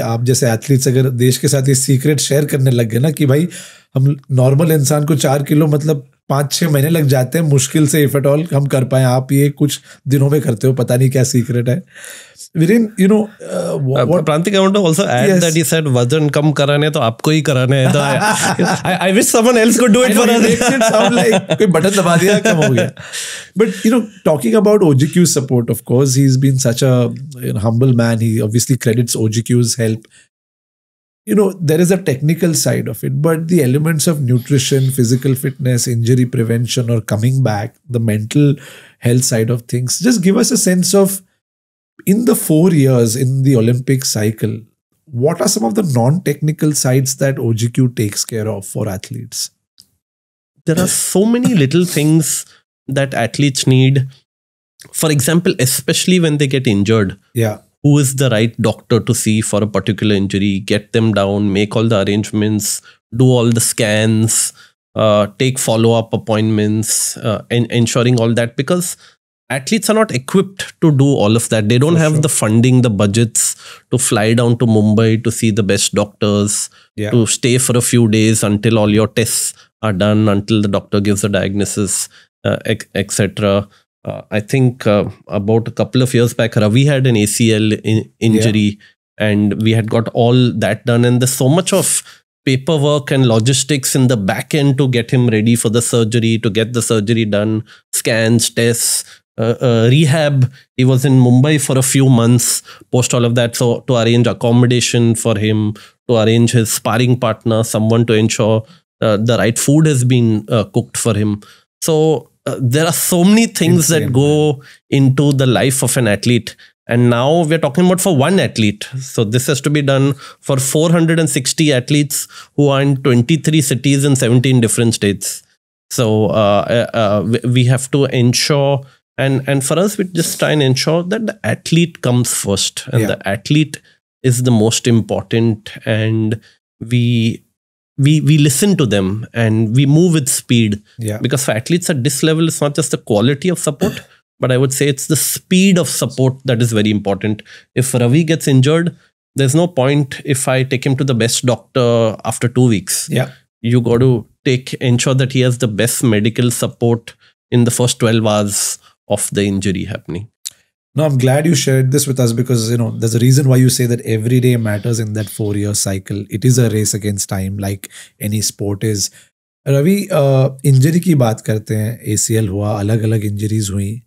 आप जैसे एथलीट्स अगर देश के साथ ये सीक्रेट शेयर करने लग गए ना कि भाई हम नॉर्मल इंसान को 4 किलो मतलब 5-6 महीने लग जाते हैं मुश्किल से, इफ एट ऑल हम कर पाए, आप ये कुछ दिनों में करते हो, पता नहीं क्या सीक्रेट है। Viren, you know, Prantik, I want to also add that he said वजन कम कराने तो आपको ही कराने है, तो I wish someone else could do it for us. Makes it sound like कोई बटन दबा दिया कम हो गया. But you know, talking about OGQ's support, of course, he's been such a humble man. He obviously credits OGQ's help. You know, there is a technical side of it, but the elements of nutrition, physical fitness, injury prevention, or coming back, the mental health side of things, just give us a sense of, in the 4 years in the Olympic cycle, what are some of the non-technical sides that OGQ takes care of for athletes? There are so many little things that athletes need. For example, especially when they get injured. Yeah. Who is the right doctor to see for a particular injury? Get them down, make all the arrangements, do all the scans, take follow-up appointments, and ensuring all that, because athletes are not equipped to do all of that. They don't have the funding, the budgets to fly down to Mumbai to see the best doctors, to stay for a few days until all your tests are done, until the doctor gives a diagnosis, etc. I think about a couple of years back, Ravi had an ACL injury, and we had got all that done. And there's so much of paperwork and logistics in the back end to get him ready for the surgery, to get the surgery done, scans, tests, rehab. He was in Mumbai for a few months post all of that, so to arrange accommodation for him, to arrange his sparring partner, someone to ensure the right food has been cooked for him. So there are so many things that go into the life of an athlete, and now we're talking about for one athlete. So this has to be done for 460 athletes who are in 23 cities in 17 different states. So we have to ensure, and for us, we just try and ensure that the athlete comes first, and the athlete is the most important, and we listen to them and we move with speed. Yeah. Because for athletes at this level, it's not just the quality of support, but I would say it's the speed of support that is very important. If Ravi gets injured, there's no point if I take him to the best doctor after 2 weeks. Yeah. You got to ensure that he has the best medical support in the first 12 hours of the injury happening. No, I'm glad you shared this with us, because there's a reason why you say that every day matters in that 4-year cycle. It is a race against time, like any sport is. Ravi, injury की बात करते हैं, ACL हुआ, अलग अलग इंजरीज हुई,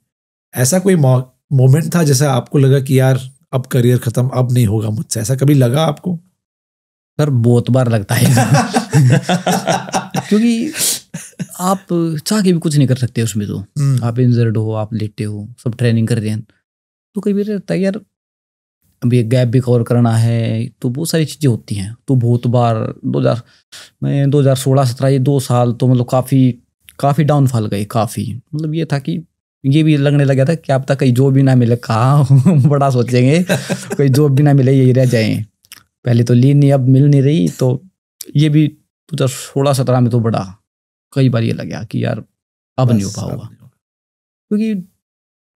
ऐसा कोई मोमेंट था जैसा आपको लगा कि यार अब करियर खत्म, अब नहीं होगा मुझसे, ऐसा कभी लगा आपको? सर बहुत बार लगता है क्योंकि आप चाह के भी कुछ नहीं कर सकते उसमें, तो आप इंजर्ड हो, आप लेटे हो, सब ट्रेनिंग कर रहे हैं, तो कई बार रहता है यार अभी एक गैप भी कवर करना है, तो बहुत सारी चीज़ें होती हैं। तो बहुत बार 2016-17 ये 2 साल तो मतलब काफ़ी डाउनफॉल गए, काफ़ी मतलब ये था कि ये भी लगने लगा था कि अब तक कहीं जॉब भी ना मिले, कहाँ बड़ा सोचेंगे कोई जॉब भी ना मिले, यही रह जाए। पहले तो ली नहीं, अब मिल नहीं रही, तो ये भी 2016-17 में तो बड़ा कई बार ये लगा कि यार अब नहीं हो पाऊंगा, क्योंकि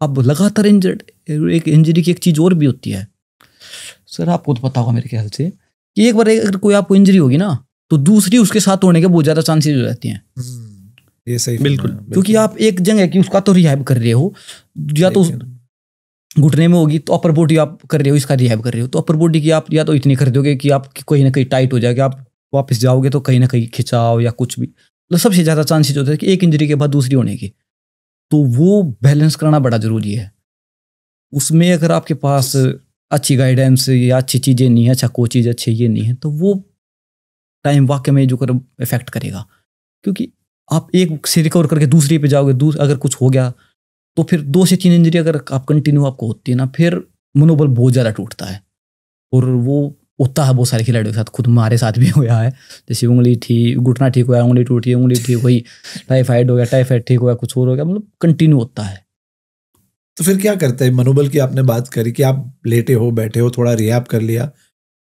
अब लगातार इंजर्ड। एक इंजरी की एक चीज़ और भी होती है सर, आपको तो पता होगा मेरे ख्याल से, कि एक बार अगर कोई आपको इंजरी होगी ना, तो दूसरी उसके साथ होने के बहुत ज़्यादा चांसेस हो जाती हैं। ये सही, बिल्कुल, क्योंकि आप एक जगह की उसका तो रिहैब कर रहे हो, या तो घुटने में होगी तो अपर बॉडी आप कर रहे हो, इसका रिहैब कर रहे हो, तो अपर बॉडी की आप या तो इतनी कर दोगे कि आप कहीं ना कहीं टाइट हो जाएगा, आप वापस जाओगे तो कहीं ना कहीं खिंचाव या कुछ भी, मतलब सबसे ज़्यादा चांसेस होता है कि एक इंजरी के बाद दूसरी होने की। तो वो बैलेंस करना बड़ा ज़रूरी है। उसमें अगर आपके पास अच्छी गाइडेंस या अच्छी चीज़ें नहीं है, अच्छा कोचेज अच्छे ये नहीं है, तो वो टाइम वाकई में जो कर इफेक्ट करेगा। क्योंकि आप एक से रिकवर करके दूसरी पे जाओगे, अगर कुछ हो गया तो फिर 2 से 3 इंजरी अगर आप कंटिन्यू आपको होती है ना, फिर मनोबल बहुत ज़्यादा टूटता है। और वो होता है बहुत सारे खिलाड़ियों के साथ, खुद हमारे साथ भी हुआ है। जैसे उंगली थी, घुटना ठीक हुआ, उंगली टूटी, उंगली ठीक हुई, टाइफाइड हो गया, टाइफाइड ठीक हुआ, कुछ और हो गया, मतलब कंटिन्यू होता है। तो फिर क्या करते हैं? मनोबल की आपने बात करी कि आप लेटे हो, बैठे हो, थोड़ा रिहैब कर लिया,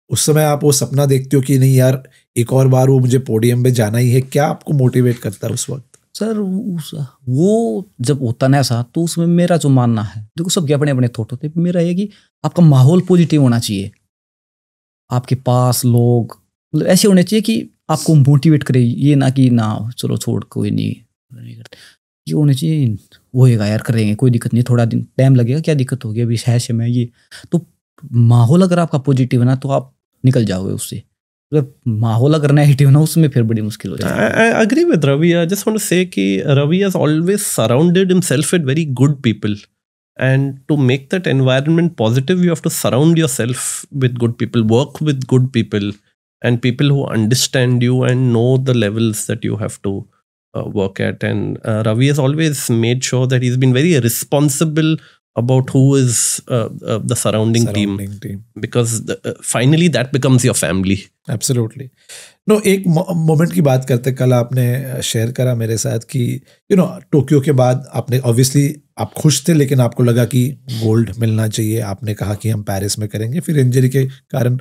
उस समय आप वो सपना देखते हो कि नहीं यार एक और बार वो मुझे पोडियम पे जाना ही है? क्या आपको मोटिवेट करता है उस वक्त? सर वो जब होता ना ऐसा, तो उसमें मेरा जो मानना है, देखो सबके अपने अपने थॉट होते हैं, मेरा ये कि आपका माहौल पॉजिटिव होना चाहिए, आपके पास लोग मतलब ऐसे होने चाहिए कि आपको मोटिवेट करे, ये ना कि ना चलो छोड़ कोई नहीं करते, ये होने चाहिए होएगा यार, करेंगे, कोई दिक्कत नहीं, थोड़ा दिन टाइम लगेगा, क्या दिक्कत होगी, अभी है समय ये। तो माहौल अगर आपका पॉजिटिव है ना, तो आप निकल जाओगे उससे। अगर माहौल अगर नेगेटिव ना, उसमें फिर बड़ी मुश्किल हो जाएगी। I agree with Ravi. I just want to say कि Ravi has always surrounded himself with very good people. And to make that environment positive, you have to surround yourself with good people, work with good people, and people who understand you and know the levels that you have to work at. And Ravi has always made sure that he's been very responsible about who is the surrounding team. Because finally that becomes your family. Absolutely. No, एक मोमेंट की बात करते, कल आपने शेयर करा मेरे साथ कि टोक्यो के बाद आपने ऑब्वियसली आप खुश थे, लेकिन आपको लगा कि गोल्ड मिलना चाहिए, आपने कहा कि हम पेरिस में करेंगे। फिर इंजरी के कारण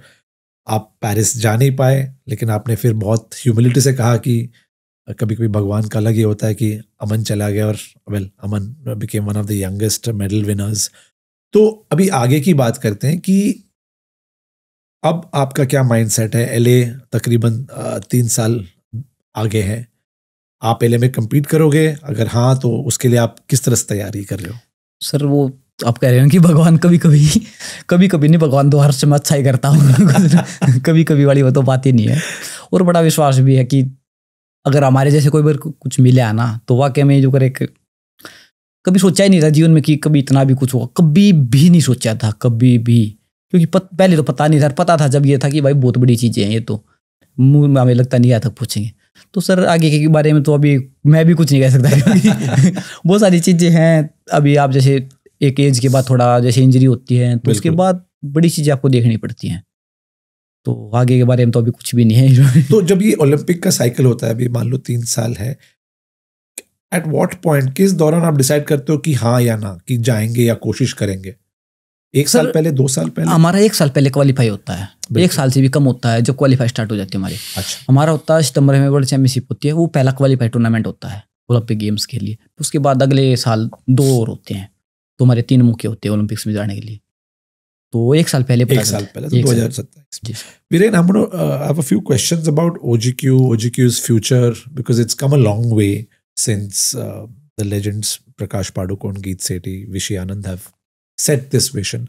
आप पेरिस जा नहीं पाए, लेकिन आपने फिर बहुत ह्यूमिलिटी से कहा कि कभी कभी भगवान का अलग ही होता है कि अमन चला गया, और Aman became one of the youngest medal winners. तो अभी आगे की बात करते हैं कि अब आपका क्या माइंडसेट है? एलए तकरीबन 3 साल आगे है, आप एलए में compete करोगे? अगर हाँ, तो उसके लिए आप किस तरह से तैयारी कर रहे हो? सर वो आप कह रहे हो कि भगवान कभी कभी नहीं, भगवान तो हर समय अच्छा ही करता हूँ कभी कभी वाली वो तो बात ही नहीं है। और बड़ा विश्वास भी है कि अगर हमारे जैसे कोई बार कुछ मिले आना, तो वाकई में जो करे, कभी सोचा ही नहीं था जीवन में कि कभी इतना भी कुछ होगा, कभी भी नहीं सोचा था, कभी भी। क्योंकि पहले तो पता नहीं था, पता था जब ये था कि भाई बहुत बड़ी चीज़ें हैं, ये तो मुँह में हमें लगता नहीं आया तक पूछेंगे। तो सर आगे के बारे में तो अभी मैं भी कुछ नहीं कह सकता क्योंकि बहुत सारी चीज़ें हैं। अभी आप जैसे एक एज के बाद थोड़ा जैसे इंजरी होती है, तो उसके बाद बड़ी चीज़ें आपको देखनी पड़ती हैं, तो आगे के बारे में तो अभी कुछ भी नहीं है। तो जब ये ओलंपिक का साइकिल होता है, अभी मान लो 3 साल है, एट व्हाट पॉइंट, किस दौरान आप डिसाइड करते हो कि हाँ या ना, कि जाएंगे या कोशिश करेंगे? एक साल पहले, 2 साल पहले? हमारा 1 साल पहले क्वालिफाई होता है, 1 साल से भी कम होता है जब क्वालिफाई स्टार्ट हो जाती है हमारी। अच्छा। हमारा होता है सितंबर में वर्ल्ड चैंपियनशिप होती है, वो पहला क्वालिफाई टूर्नामेंट होता है ओलंपिक गेम्स के लिए। उसके बाद अगले साल 2 और होते हैं, तो हमारे 3 मौके होते हैं ओलंपिक्स में जाने के लिए। तो 1 साल पहले, 1 साल पहले, 2027। Viren, I'm going to have a few questions about OGQ's future, because it's come a long way since the legends Prakash Padukone, Geet Sethi, Vishy Anand have set this vision.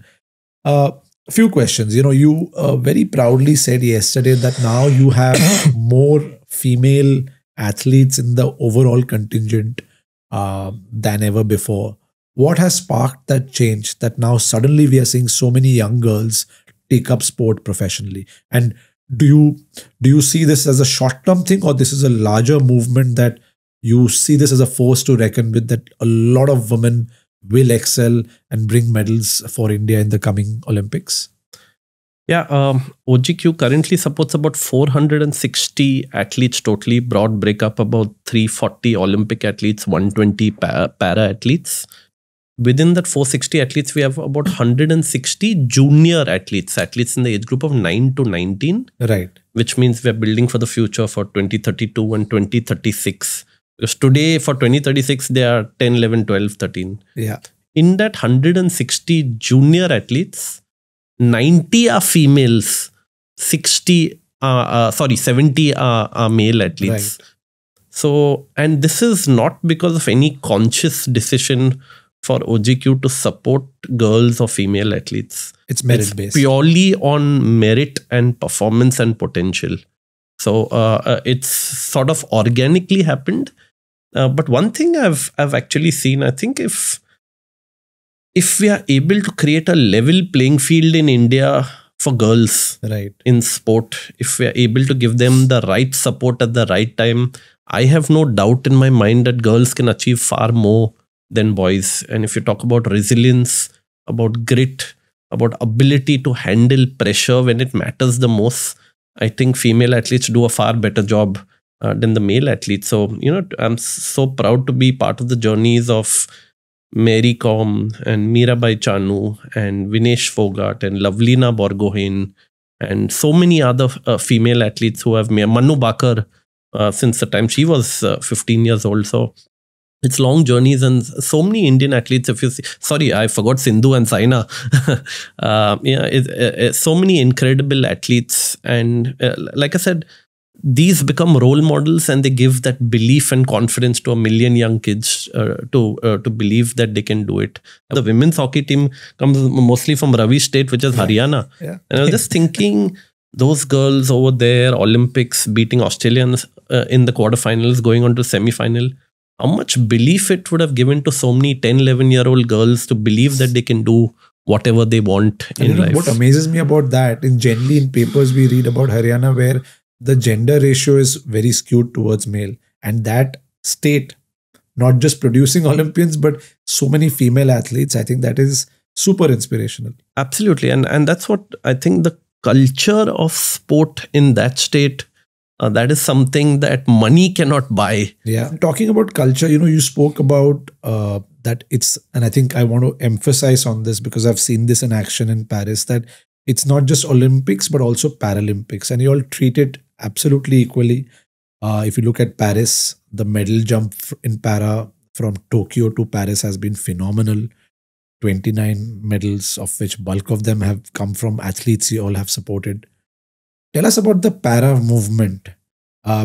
Few questions. You know, you very proudly said yesterday that now you have more female athletes in the overall contingent than ever before. What has sparked that change that now suddenly we are seeing so many young girls take up sport professionally? And do you see this as a short-term thing, or this is a larger movement that you see this as a force to reckon with, that a lot of women will excel and bring medals for India in the coming Olympics? Yeah, OGQ currently supports about 460 athletes totally, broad breakup about 340 Olympic athletes, 120 para athletes. Within that 460 athletes, we have about 160 junior athletes in the age group of 9 to 19. Right. Which means we are building for the future for 2032 and 2036. Because today for 2036, they are 10, 11, 12, 13. Yeah. In that 160 junior athletes, 90 are females, 70 are male athletes. Right. So, and this is not because of any conscious decision for OGQ to support girls or female athletes. It's merit-based. Purely on merit and performance and potential. So it's sort of organically happened. But one thing I've actually seen, I think if we are able to create a level playing field in India for girls, right, in sport, if we are able to give them the right support at the right time, I have no doubt in my mind that girls can achieve far more than boys. And if you talk about resilience, about grit, about ability to handle pressure when it matters the most, I think female athletes do a far better job than the male athletes. So, you know, I'm so proud to be part of the journeys of Mary Kom and Mirabai Chanu and Vinesh Fogart and Lovelina Borgohain and so many other female athletes who have Manu Bakar since the time she was 15 years old. So it's long journeys, and so many Indian athletes. If you see, sorry, I forgot Sindhu and Saina. So many incredible athletes, and like I said, these become role models, and they give that belief and confidence to a million young kids to believe that they can do it. The women's hockey team comes mostly from Ravi State, which is Haryana. Yeah. And I was just thinking, those girls over there, Olympics, beating Australians in the quarterfinals, going on to semi-final. How much belief it would have given to so many 10, 11-year-old girls to believe that they can do whatever they want in life. What amazes me about that, generally in papers we read about Haryana where the gender ratio is very skewed towards male, and that state not just producing Olympians but so many female athletes, I think that is super inspirational. Absolutely. And that's what I think, the culture of sport in that state, that is something that money cannot buy. Yeah. Talking about culture, you spoke about that it's, and I think I want to emphasize on this because I've seen this in action in Paris, that it's not just Olympics but also Paralympics, and you all treat it absolutely equally. If you look at Paris, the medal jump in para from Tokyo to Paris has been phenomenal. 29 medals, of which bulk of them have come from athletes you all have supported. Tell us about the para movement,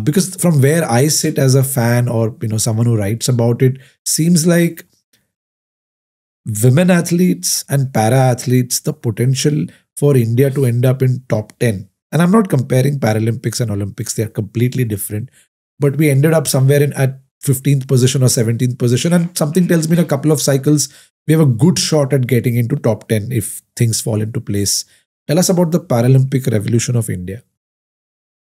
because from where I sit as a fan or someone who writes about it, seems like women athletes and para athletes, the potential for India to end up in top 10. And I'm not comparing Paralympics and Olympics, they are completely different. But we ended up somewhere at 15th position or 17th position, and something tells me in a couple of cycles we have a good shot at getting into top 10 if things fall into place. Tell us about the Paralympic revolution of India.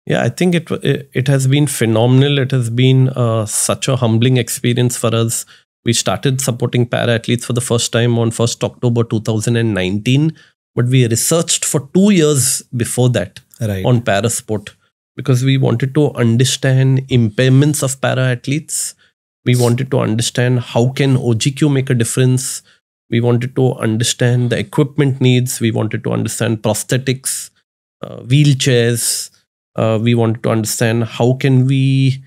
Yeah, I think it has been phenomenal. It has been such a humbling experience for us. We started supporting para athletes for the first time on 1st October 2019, but we researched for 2 years before that on para sport, because we wanted to understand impairments of para athletes. We wanted to understand how can OGQ make a difference. We wanted to understand the equipment needs. We wanted to understand prosthetics, wheelchairs. We wanted to understand how can we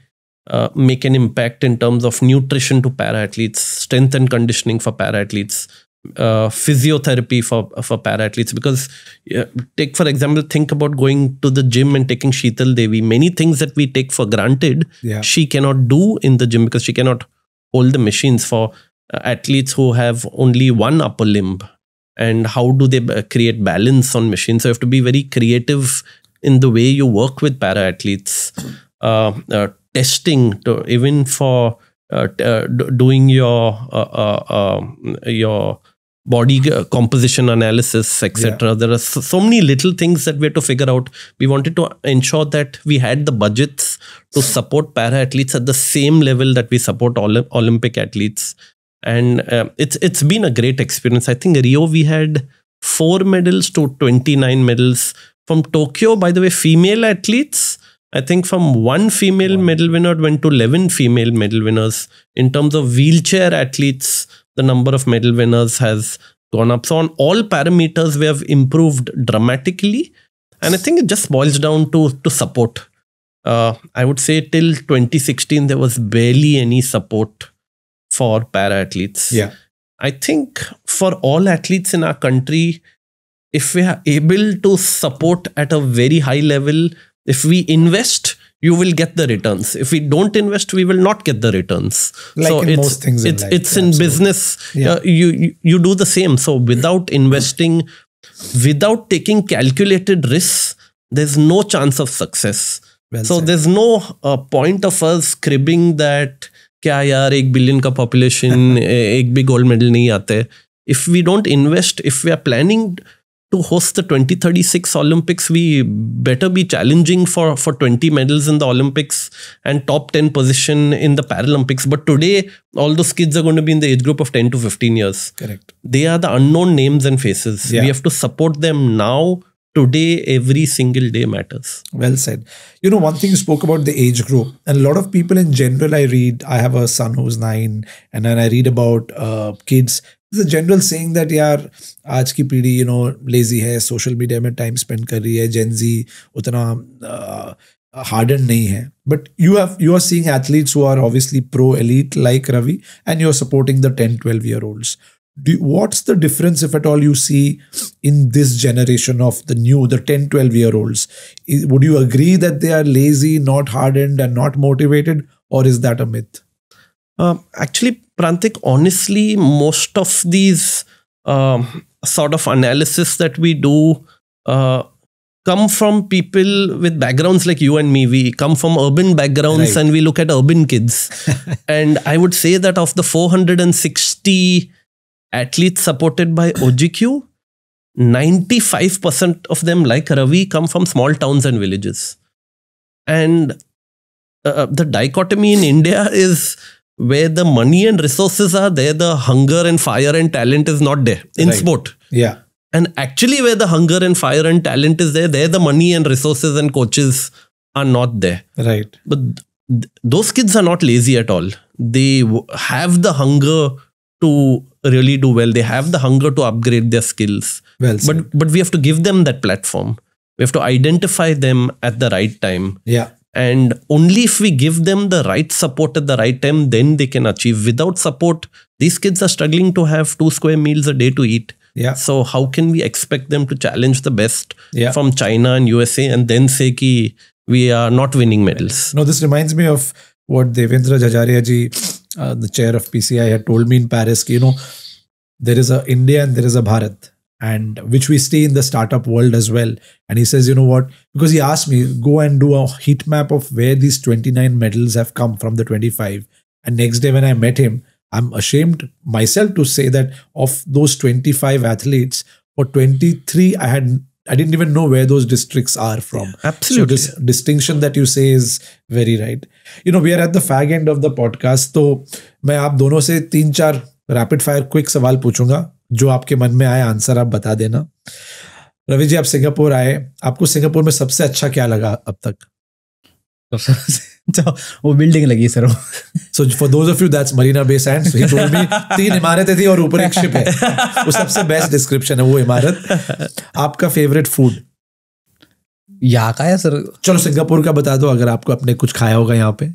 make an impact in terms of nutrition to para-athletes, strength and conditioning for para-athletes, physiotherapy for para-athletes. Because take, for example, think about going to the gym and taking Sheetal Devi. Many things that we take for granted, she cannot do in the gym because she cannot hold the machines. For athletes who have only one upper limb, and how do they create balance on machines? So you have to be very creative in the way you work with para-athletes. Testing, even for doing your body composition analysis, etc. There are so many little things that we had to figure out. We wanted to ensure that we had the budgets to support para-athletes at the same level that we support Olympic athletes. And it's been a great experience. I think Rio we had 4 medals to 29 medals. From Tokyo, by the way, female athletes, I think from 1 female medal winner went to 11 female medal winners. In terms of wheelchair athletes, the number of medal winners has gone up. So on all parameters, we have improved dramatically. And I think it just boils down to support. I would say till 2016, there was barely any support for para-athletes. I think for all athletes in our country, if we are able to support at a very high level, if we invest, you will get the returns. If we don't invest, we will not get the returns. Like so in most things in life. It's in business. You do the same. So without investing, without taking calculated risks, there's no chance of success. So there's no point of us cribbing that क्या यार 1 billion का population एक भी gold medal नहीं आते. If we don't invest, if we are planning to host the 2036 Olympics, we better be challenging for 20 medals in the Olympics and top 10 position in the Paralympics. But today, all those kids are going to be in the age group of 10 to 15 years. Correct. They are the unknown names and faces. We have to support them now. Today, every single day matters. Well said. You know, one thing you spoke about the age group, and a lot of people in general, I have a son who's 9, and then I read about kids. There's a general saying that यार आज की पीढ़ी lazy है, social media में time spend कर रही है, Gen Z उतना hardened नहीं है. But you are seeing athletes who are obviously pro elite like Ravi, and you're supporting the 10-12-year-olds. What's the difference, if at all, you see in this generation of the 10-12-year-olds? Would you agree that they are lazy, not hardened, and not motivated, or is that a myth? Actually, Prantik, honestly, most of these sort of analysis that we do come from people with backgrounds like you and me. We come from urban backgrounds, and we look at urban kids. And I would say that of the 460 athletes supported by OGQ, 95% of them, like Ravi, come from small towns and villages. And the dichotomy in India is where the money and resources are there, the hunger and fire and talent is not there in sport. Yeah. And actually where the hunger and fire and talent is there the money and resources and coaches are not there. Right. But those kids are not lazy at all. They have the hunger to really do well. They have the hunger to upgrade their skills. Well said. But we have to give them that platform. We have to identify them at the right time. Yeah. And only if we give them the right support at the right time, then they can achieve. Without support, these kids are struggling to have 2 square meals a day to eat. Yeah. So how can we expect them to challenge the best from China and USA and then say ki we are not winning medals? No, this reminds me of what Devendra Jajaria ji, the chair of PCI, had told me in Paris. There is a India and there is a Bharat, and which we see in the startup world as well. And he says, you know what? Because he asked me, go and do a heat map of where these 29 medals have come from the 25. And next day when I met him, I'm ashamed myself to say that of those 25 athletes, for 23, I didn't even know where those districts are from. Yeah, absolutely. So this distinction that you say is very right. We are at the fag end of the podcast. So मैं आप दोनों से 3-4 rapid fire quick सवाल पूछूंगा. जो आपके मन में आए आंसर आप बता देना. रवि जी, आप सिंगापुर आए. आपको सिंगापुर में सबसे अच्छा क्या लगा अब तक? वो बिल्डिंग लगी सर वो। So for those of you, that's Marina Bay Sands. So he told me 3 इमारतें थी और ऊपर एक शिप है. वो सबसे बेस्ट डिस्क्रिप्शन है वो इमारत. आपका फेवरेट फूड? यहाँ का है सर? चलो सिंगापुर का बता दो, अगर आपको अपने कुछ खाया होगा यहाँ पे.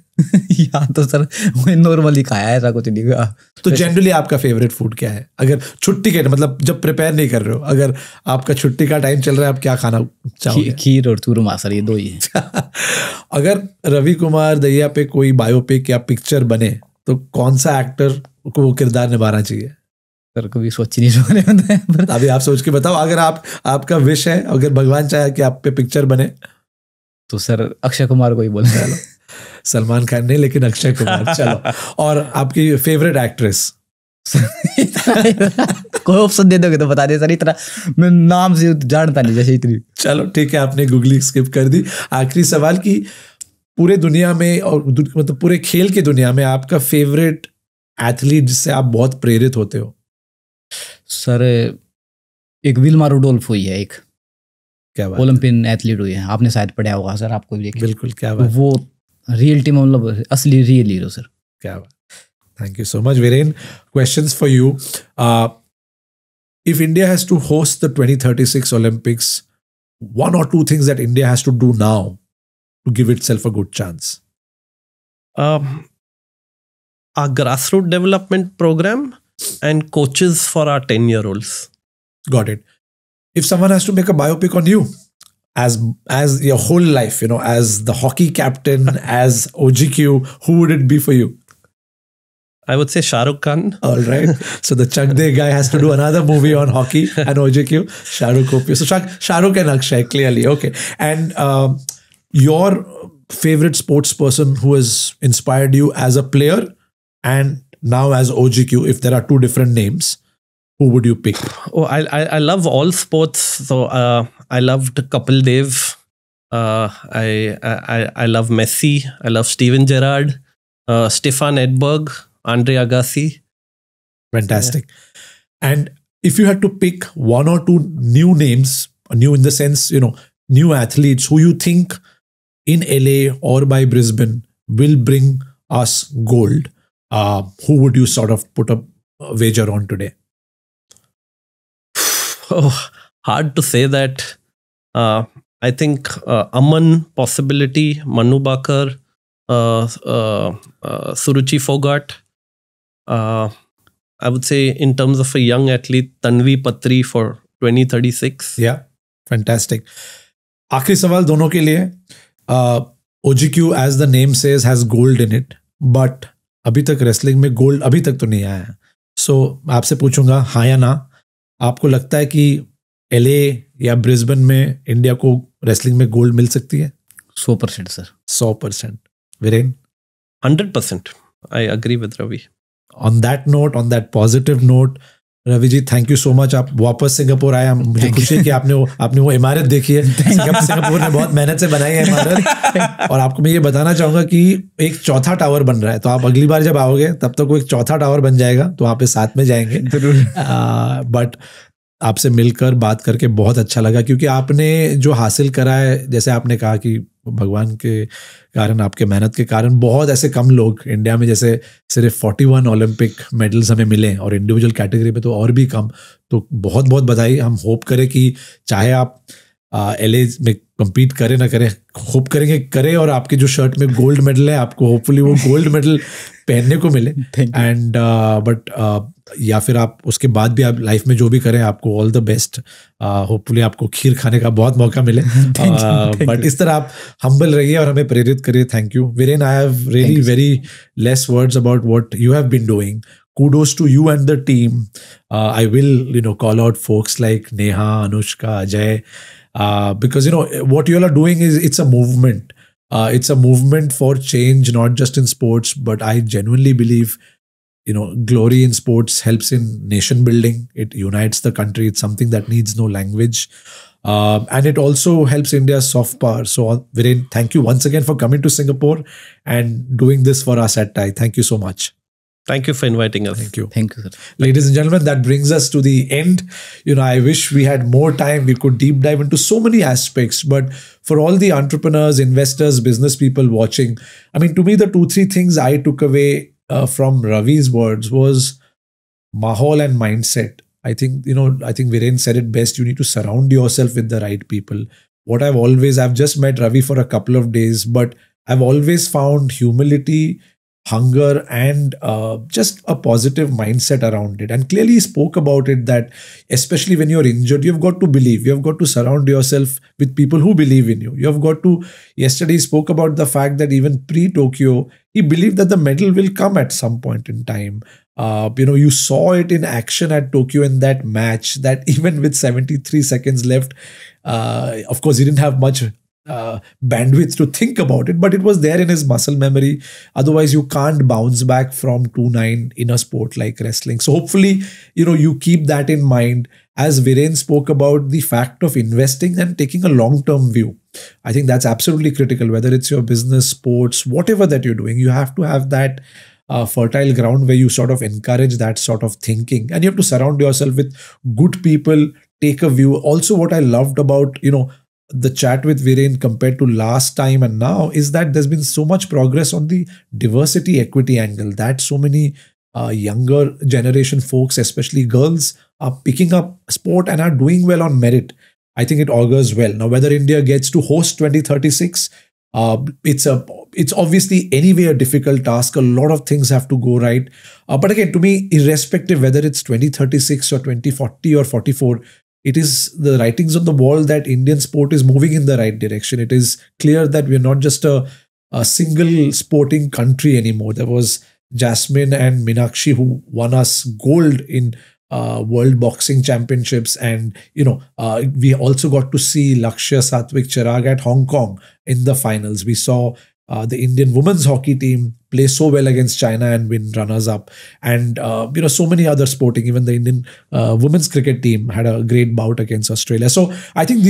यहाँ तो सर वो नॉर्मली खाया है, ऐसा कुछ नहीं हुआ. तो जनरली आपका फेवरेट फूड क्या है? अगर छुट्टी के मतलब जब प्रिपेयर नहीं कर रहे हो, अगर आपका छुट्टी का टाइम चल रहा है, आप क्या खाना चाहोगे? खीर और चूरमा सर, ये 2 ही है. अगर रवि कुमार दहिया पे कोई बायोपिक या पिक्चर बने तो कौन सा एक्टर को वो किरदार निभाना चाहिए? सर कभी सोच ही नहीं रहे. अभी आप सोच के बताओ. अगर आपका विश है, अगर भगवान चाहे कि आप पे पिक्चर बने, तो सर अक्षय कुमार को ही बोले. चलो सलमान खान नहीं, लेकिन अक्षय कुमार. चलो. और आपकी फेवरेट एक्ट्रेस? कोई ऑप्शन दे दोगे तो बता दे सर, इतना मैं नाम से जानता नहीं जैसे इतनी. चलो ठीक है, आपने गूगली स्किप कर दी. आखिरी सवाल की पूरे दुनिया में और मतलब पूरे खेल की दुनिया में आपका फेवरेट एथलीट जिससे आप बहुत प्रेरित होते हो? सर एक विल्मा रुडोल्फ हुई है, एक क्या बात, ओलंपियन एथलीट हुई है. आपने शायद पढ़ा होगा सर, आपको भी. बिल्कुल, क्या बात. वो रियल टीम मतलब असली रियल हीरो सर. क्या बात. Thank you so much. Viren, questions for you. If India has to host the 2036 Olympics, 1 or 2 things that India has to do now to give itself a good chance? Our grassroots development program and coaches for our 10-year-olds. Got it. If someone has to make a biopic on you as your whole life, you know, as the hockey captain, as OGQ, who would it be for you? I would say Shah Rukh Khan. All right. So the Chak De guy has to do another movie on hockey and OGQ. Shah Rukh Kapoor. So Shah Rukh and Akshay, clearly. Okay. And your favorite sports person who has inspired you as a player and now as OGQ, if there are 2 different names, who would you pick? Oh, I love all sports. So I loved Kapil Dev. I love Messi. I love Steven Gerrard, Stefan Edberg, Andre Agassi. Fantastic. And if you had to pick 1 or 2 new names, new in the sense, you know, new athletes who you think in LA or by Brisbane will bring us gold, who would you sort of put a wager on today? Oh, hard to say that. I think Aman possibility, Manu Bakar, Suruchi Fogart. I would say in terms of a young athlete, Tanvi Patri for 2036. Yeah, fantastic. आखिरी सवाल दोनों के लिए. OGQ, as the name says, has gold in it, but अभी तक रेसलिंग में गोल्ड अभी तक तो नहीं आया है. सो आपसे पूछूंगा, हाँ या ना, आपको लगता है कि LA या ब्रिस्बेन में इंडिया को रेसलिंग में गोल्ड मिल सकती है? 100% sir. 100%. Viren? 100%. I agree with Ravi. On that note, on that positive note, Ravi ji, thank you so much. आप वापस सिंगापुर आए. मुझे खुशी है कि आपने वो इमारत देखी है. सिंगापुर ने बहुत मेहनत से बनाई है इमारत. और आपको मैं ये बताना चाहूंगा कि एक 4था टावर बन रहा है. तो आप अगली बार जब आओगे तब तक वो एक 4था टावर बन जाएगा, तो वहाँ पे साथ में जाएंगे. बट आपसे मिलकर बात करके बहुत अच्छा लगा, क्योंकि आपने जो हासिल करा है, जैसे आपने कहा कि भगवान के कारण, आपके मेहनत के कारण बहुत ऐसे कम लोग इंडिया में, जैसे सिर्फ 41 ओलंपिक मेडल्स हमें मिले और इंडिविजुअल कैटेगरी में तो और भी कम. तो बहुत बहुत बधाई. हम होप करें कि चाहे आप LA में compete करें ना करें, होप करेंगे करें, और आपके जो शर्ट में गोल्ड मेडल है आपको होपफुली वो गोल्ड मेडल पहनने को मिले. एंड बट या फिर आप उसके बाद भी आप लाइफ में जो भी करें, आपको ऑल द बेस्ट. होपफुली आपको खीर खाने का बहुत मौका मिले. बट इस तरह आप हम्बल रहिए और हमें प्रेरित करिए. Thank you Viren. I have really very less words about what you have been doing. Kudos to you and the team. I will, call out folks like Neha, Anushka, Ajay, because, what you all are doing it's a movement. It's a movement for change, not just in sports, but I genuinely believe, glory in sports helps in nation building. It unites the country. It's something that needs no language. And it also helps India's soft power. So, Viren, thank you once again for coming to Singapore and doing this for us at TIE. Thank you so much. Thank you for inviting us. Thank you. Thank you, sir. Ladies and gentlemen, that brings us to the end. I wish we had more time. We could deep dive into so many aspects. But for all the entrepreneurs, investors, business people watching, I mean, to me, the 2-3 things I took away from Ravi's words was mahal and mindset. I think Viren said it best. You need to surround yourself with the right people. I've just met Ravi for a couple of days, but I've always found humility, hunger, and just a positive mindset around it. And clearly he spoke about it, that especially when you're injured, you've got to believe. You've got to surround yourself with people who believe in you. Yesterday he spoke about the fact that even pre-Tokyo, he believed that the medal will come at some point in time. You saw it in action at Tokyo in that match, that even with 73 seconds left, of course, he didn't have much bandwidth to think about it, but it was there in his muscle memory. Otherwise, you can't bounce back from 2-9 in a sport like wrestling. So hopefully, you keep that in mind. As Viren spoke about the fact of investing and taking a long-term view. I think that's absolutely critical, whether it's your business, sports, whatever that you're doing, you have to have that fertile ground where you sort of encourage that sort of thinking, and you have to surround yourself with good people, take a view. Also, what I loved about, the chat with Viren compared to last time and now is that there's been so much progress on the diversity equity angle, that so many younger generation folks, especially girls, are picking up sport and are doing well on merit. I think it augurs well. Now, whether India gets to host 2036, it's obviously anyway a difficult task. A lot of things have to go right. But again, to me, irrespective whether it's 2036 or 2040 or 44, it is the writings on the wall that Indian sport is moving in the right direction. It is clear that we're not just a single sporting country anymore. There was Jasmine and Meenakshi who won us gold in World Boxing Championships, and we also got to see Lakshya, Satvik, Chirag at Hong Kong in the finals. We saw the Indian women's hockey team play so well against China and win runners up, and so many other sporting. Even the Indian women's cricket team had a great bout against Australia. So I think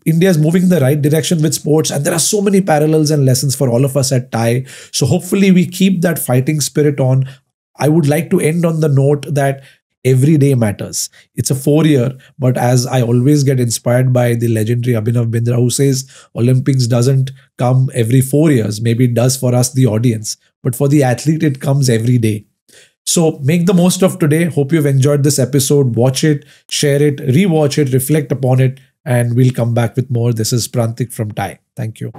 India is moving in the right direction with sports, and there are so many parallels and lessons for all of us at TIE. So hopefully we keep that fighting spirit on. I would like to end on the note that every day matters. It's a 4-year, but as I always get inspired by the legendary Abhinav Bindra, who says Olympics doesn't come every 4 years. Maybe it does for us, the audience, but for the athlete, it comes every day. So make the most of today. Hope you've enjoyed this episode. Watch it, share it, rewatch it, reflect upon it, and we'll come back with more. This is Prantik from TIE. Thank you.